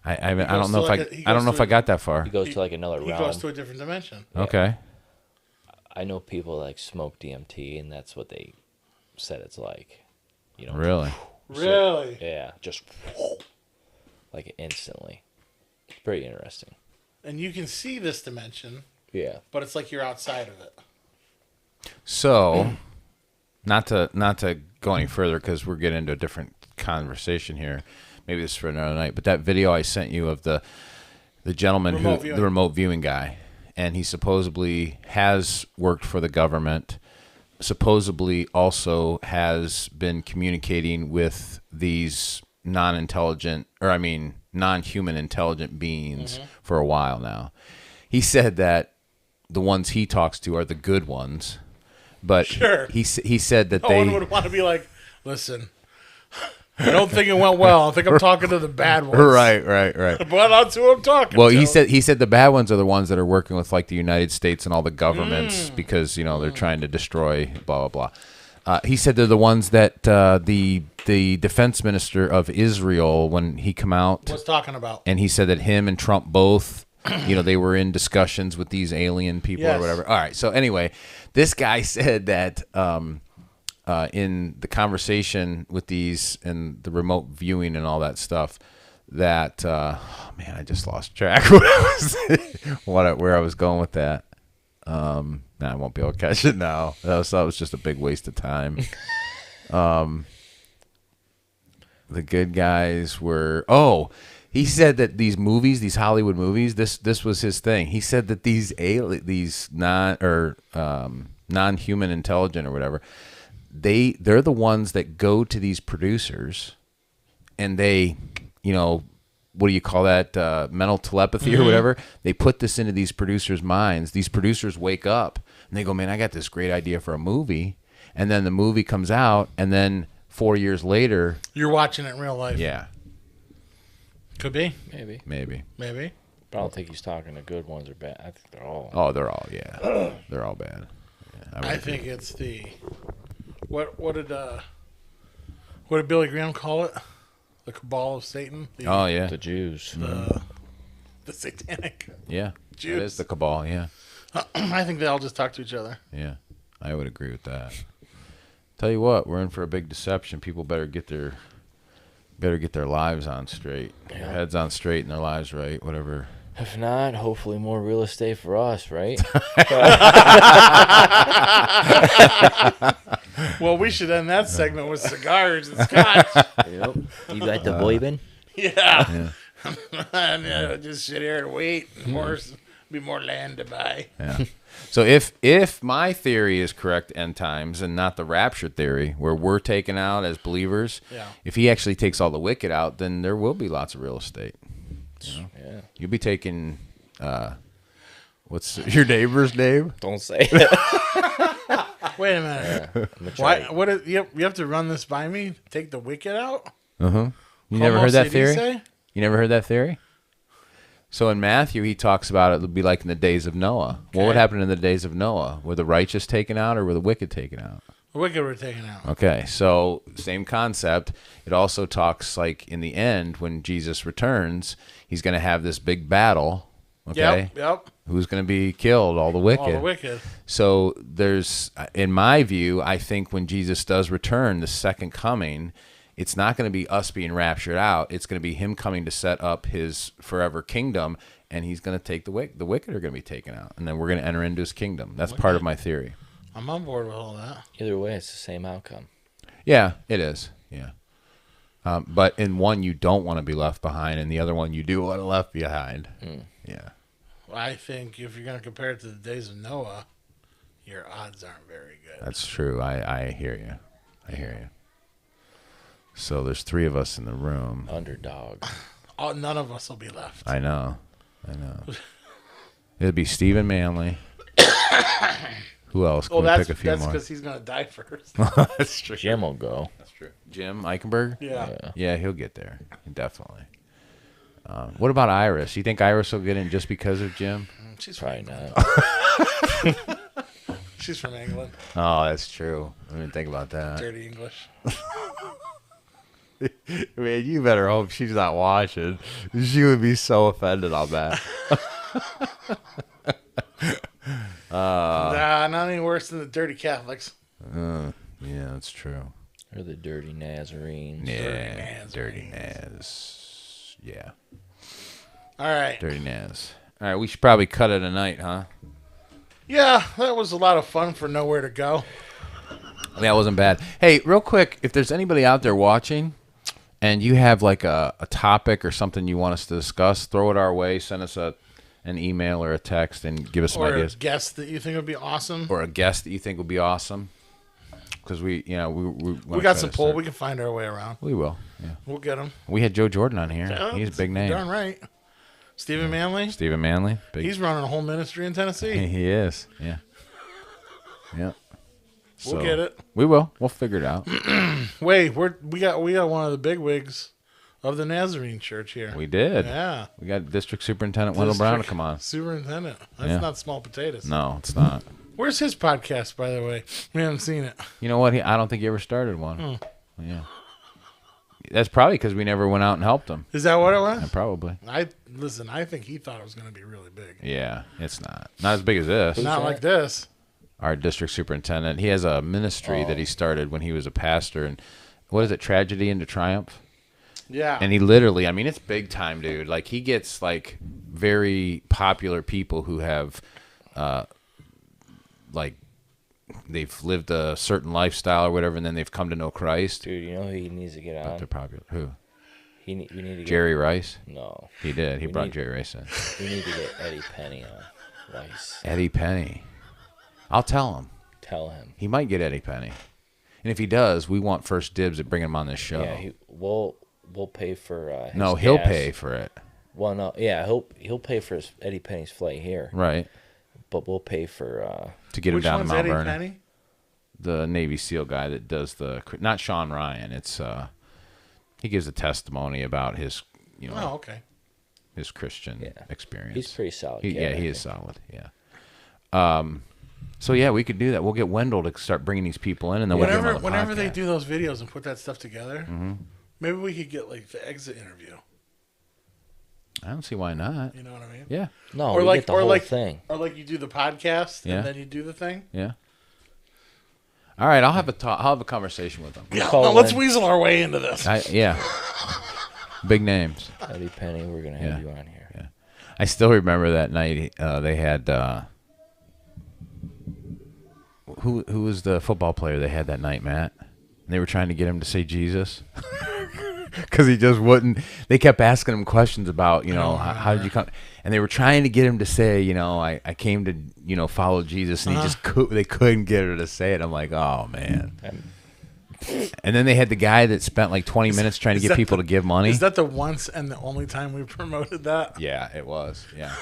I don't know if I got that far. He goes to like another He realm. goes to a different dimension. Okay. I know people like smoke DMT and that's what they said it's like. You know. Really? Really? Yeah, just like instantly. It's pretty interesting. And you can see this dimension, Yeah. but it's like you're outside of it. So, not to go any further because we're getting into a different conversation here. Maybe this is for another night. But that video I sent you of the gentleman the remote viewing guy, and he supposedly has worked for the government. Supposedly also has been communicating with these non-human intelligent beings for a while now. He said that the ones he talks to are the good ones, but Sure. he said that No they one would want to be like, listen, I don't think it went well. I think I'm talking to the bad ones. right. But that's who I'm talking Well, to. he said the bad ones are the ones that are working with like the United States and all the governments because they're trying to destroy blah blah blah. He said they're the ones that the defense minister of Israel, when he come out, was talking about. and he said that him and Trump both, they were in discussions with these alien people or Yes. whatever. All right. So anyway, this guy said that in the conversation with these and the remote viewing and all that stuff, that I just lost track of where I was going with that. I won't be able to catch it now. That was just a big waste of time. The good guys were. Oh, he said that these movies, these Hollywood movies, this was his thing. He said that these non-human intelligent or whatever, they're the ones that go to these producers, and they, what do you call that? Mental telepathy or whatever. They put this into these producers' minds. These producers wake up and they go, "Man, I got this great idea for a movie," and then the movie comes out, and then 4 years later, You're watching it in real life. yeah, Could be. Maybe. Maybe. But I don't think he's talking to good ones or bad. I think they're all. oh, they're all they're all bad. Yeah, I think it's the what did Billy Graham call it? The cabal of Satan. Oh yeah, The Jews. The satanic. yeah. Jews. It is the cabal. Yeah. I think they all just talk to each other. Yeah, I would agree with that. Tell you what, we're in for a big deception. People better get their lives on straight, their heads on straight, and their lives right. Whatever. If not, hopefully more real estate for us, right? Well, we should end that segment with cigars and scotch. Yep. You got the bourbon? Yeah. And, just sit here and wait. Be more land to buy. Yeah. So if my theory is correct, end times, and not the rapture theory, where we're taken out as believers, Yeah. if he actually takes all the wicked out, then there will be lots of real estate. Yeah. You'll be taking, what's your neighbor's name? Don't say it. Wait a minute. I'm gonna Why? try. What? You have to run this by me? Take the wicked out? You never Como heard that se theory? dice? You never heard that theory? So in Matthew, he talks about it would be like in the days of Noah. What would Okay. happen in the days of Noah? Were the righteous taken out or were the wicked taken out? The wicked were taken out. Okay, so same concept. It also talks like in the end when Jesus returns, he's going to have this big battle Okay, Yep. who's going to be killed? All the wicked. All the wicked. So there's, in my view, I think when Jesus does return, the second coming, it's not going to be us being raptured out. It's going to be him coming to set up his forever kingdom, and he's going to take the wicked. The wicked are going to be taken out, and then we're going to enter into his kingdom. That's part of my theory. I'm on board with all that. Either way, it's the same outcome. Yeah, it is. Yeah. But in one, you don't want to be left behind, and the other one, you do want to left behind. Yeah. Well, I think if you're going to compare it to the days of Noah, your odds aren't very good. That's true. I hear you. I hear you. So there's 3 of us in the room. Underdog. None of us will be left. I know. It'd be Stephen Manley. Who else? Can we pick a few that's more? because he's going to die first. That's true. Jim will go. That's true. Jim Eichenberg? Yeah. Yeah, he'll get there. Definitely. What about Iris? You think Iris will get in just because of Jim? She's Probably from, not. she's from England. Oh, that's true. I didn't think about that. Dirty English. Man, you better hope she's not watching. She would be so offended on that. Nah, not any worse than the dirty Catholics. Yeah, that's true. Or the dirty Nazarenes. Yeah, Dirty Naz. Yeah, All right. Dirty Naz. All right, we should probably cut it a night, huh? Yeah, that was a lot of fun for Nowhere to Go. That wasn't bad. Hey, real quick, if there's anybody out there watching and you have like a topic or something you want us to discuss, throw it our way. Send us an email or a text and give us some Or ideas. a guest that you think would be awesome. Or a guest that you think would be awesome. Because we got some pull. We can find our way around. We will. Yeah. We'll get them. We had Joe Jordan on here. Yeah, He's a big name. Darn right. Stephen Manley. Stephen Manley. Big. He's running a whole ministry in Tennessee. He is. Yeah. Yeah. We'll get it. We will. We'll figure it out. Wait, we got one of the big wigs of the Nazarene Church here. We did. Yeah. We got District Superintendent Wendell Brown to come on. Superintendent. That's Yeah. not small potatoes. No, it's not. Where's his podcast, by the way? We haven't seen it. You know what? I don't think he ever started one. Yeah. That's probably because we never went out and helped him. Is that what it was? Yeah, probably. I think he thought it was going to be really big. Yeah, it's not. Not as big as this. Not like this. Our district superintendent. He has a ministry that he started when he was a pastor. And what is it? Tragedy into Triumph? Yeah. And he literally, I mean, it's big time, dude. Like, he gets, like, very popular people who have, like, they've lived a certain lifestyle or whatever, and then they've come to know Christ. Dude, you know who he needs to get But on? they're popular. Who? We need to get... Jerry Rice? No. He did. He We brought need- Jerry Rice in. We need to get Eddie Penny on. Rice. Eddie Penny. I'll tell him. Tell him. He might get Eddie Penny. And if he does, we want first dibs at bringing him on this show. Yeah, we'll pay for his No, he'll gas. pay for it. Well, no, yeah, he'll pay for his Eddie Penny's flight here, Right. but we'll pay for To get him Which down to one's Mount Eddie Vernon. Penny? The Navy SEAL guy that does not Sean Ryan. It's he gives a testimony about his Oh, okay. his Christian Yeah. experience. He's pretty solid. He, kid, yeah, I he is think. solid. Yeah. So yeah, we could do that. We'll get Wendell to start bringing these people in, and then we'll get them on the Whenever they podcast. do those videos and put that stuff together, maybe we could get like the exit interview. I don't see why not. You know what I mean? Yeah, No, Or we like- get the or whole like- thing. Or like you do the podcast Yeah. and then you do the thing. yeah. All right, I'll have I'll have a conversation with them. Yeah, call well, let's in. weasel our way into this. Yeah. Big names. Eddie Penny, we're gonna have Yeah. you on here. Yeah. I still remember that night. They had who was the football player they had that night, Matt? And they were trying to get him to say Jesus because he just wouldn't. They kept asking him questions about, how did you come? And they were trying to get him to say, I came to, follow Jesus, and he just they couldn't get her to say it. I'm like, oh man. And then they had the guy that spent like 20 minutes trying to get people to give money. Is that the once and the only time we promoted that? Yeah, it was. Yeah.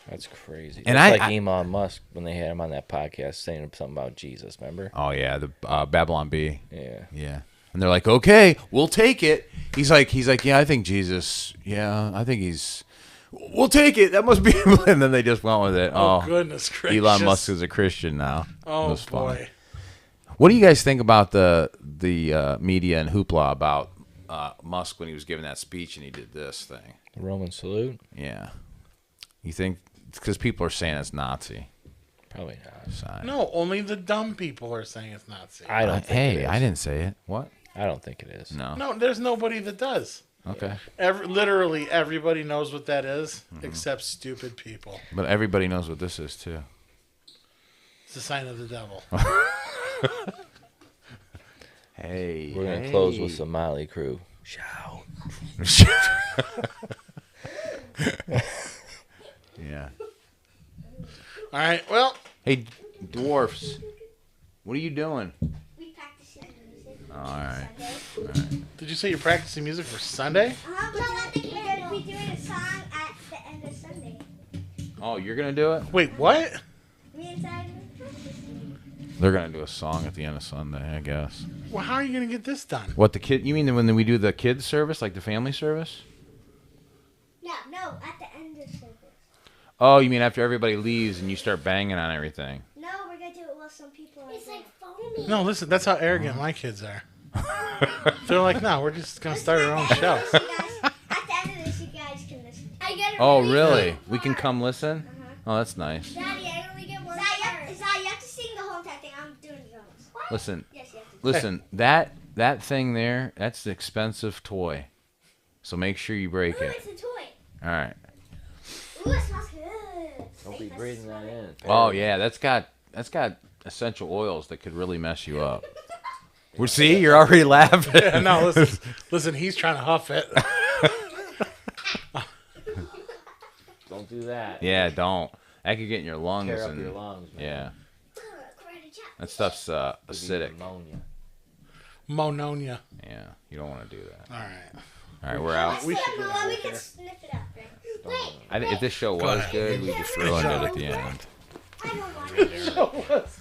That's crazy. And It's I- like Elon Musk when they had him on that podcast saying something about Jesus. Remember? Oh yeah, the Babylon Bee. Yeah. Yeah. And they're like, okay, we'll take it. He's like, yeah, I think Jesus. Yeah, I think we'll take it. That must be. And then they just went with it. Oh, goodness gracious. Elon Musk is a Christian now. It Oh, was fun. boy. What do you guys think about the media and hoopla about Musk when he was giving that speech and he did this thing? The Roman salute. Yeah. You think because people are saying it's Nazi Probably not. sign? No, only the dumb people are saying it's Nazi. I don't think it is. I didn't say it. What? I don't think it is. No. No, there's nobody that does. Okay. Literally everybody knows what that is, except stupid people. But everybody knows what this is too. It's a sign of the devil. Hey. We're gonna close with some Motley Crue. Shout. Yeah. All right, well, Hey, dwarfs. What are you doing? We practicing music. All right. Sunday. did you say you're practicing music for Sunday? We're gonna be doing a song at the end of Sunday. Oh, you're gonna do it? Wait, what? Me and Simon are practicing. They're gonna do a song at the end of Sunday, I guess. Well, how are you going to get this done? What the kid? You mean when we do the kids service, like the family service? No, at the end of service. Oh, you mean after everybody leaves and you start banging on everything? No, we're gonna do it while some people are. It's like foamy. No, listen, that's how arrogant my kids are. They're like, no, we're just going to start our own show. At the end of this, you guys can listen. I get it. Oh, really? We can come listen? Oh, that's nice. Daddy, I only get one part. You have to sing the whole entire thing. I'm doing the drums. What? Listen, Yes, you have to. listen. That thing there, that's an expensive toy. So make sure you break Ooh, it. it's a toy. All right. Ooh, it smells good. Don't be breathing that in. Oh yeah, that's got essential oils that could really mess you up. Well, see, you're already laughing. Yeah, no, listen, he's trying to huff it. Don't do that. Yeah, don't. That could get in your lungs. Tear up and, your lungs, man. Yeah, Karate chop. that stuff's Give you acidic. pneumonia. Mononia. Yeah, you don't want to do that. All right. All right, we're out. We should Well, we can sniff it up, right? Wait, If this show was ahead. good, we'd just ruin it at the end. I don't want it. Show us.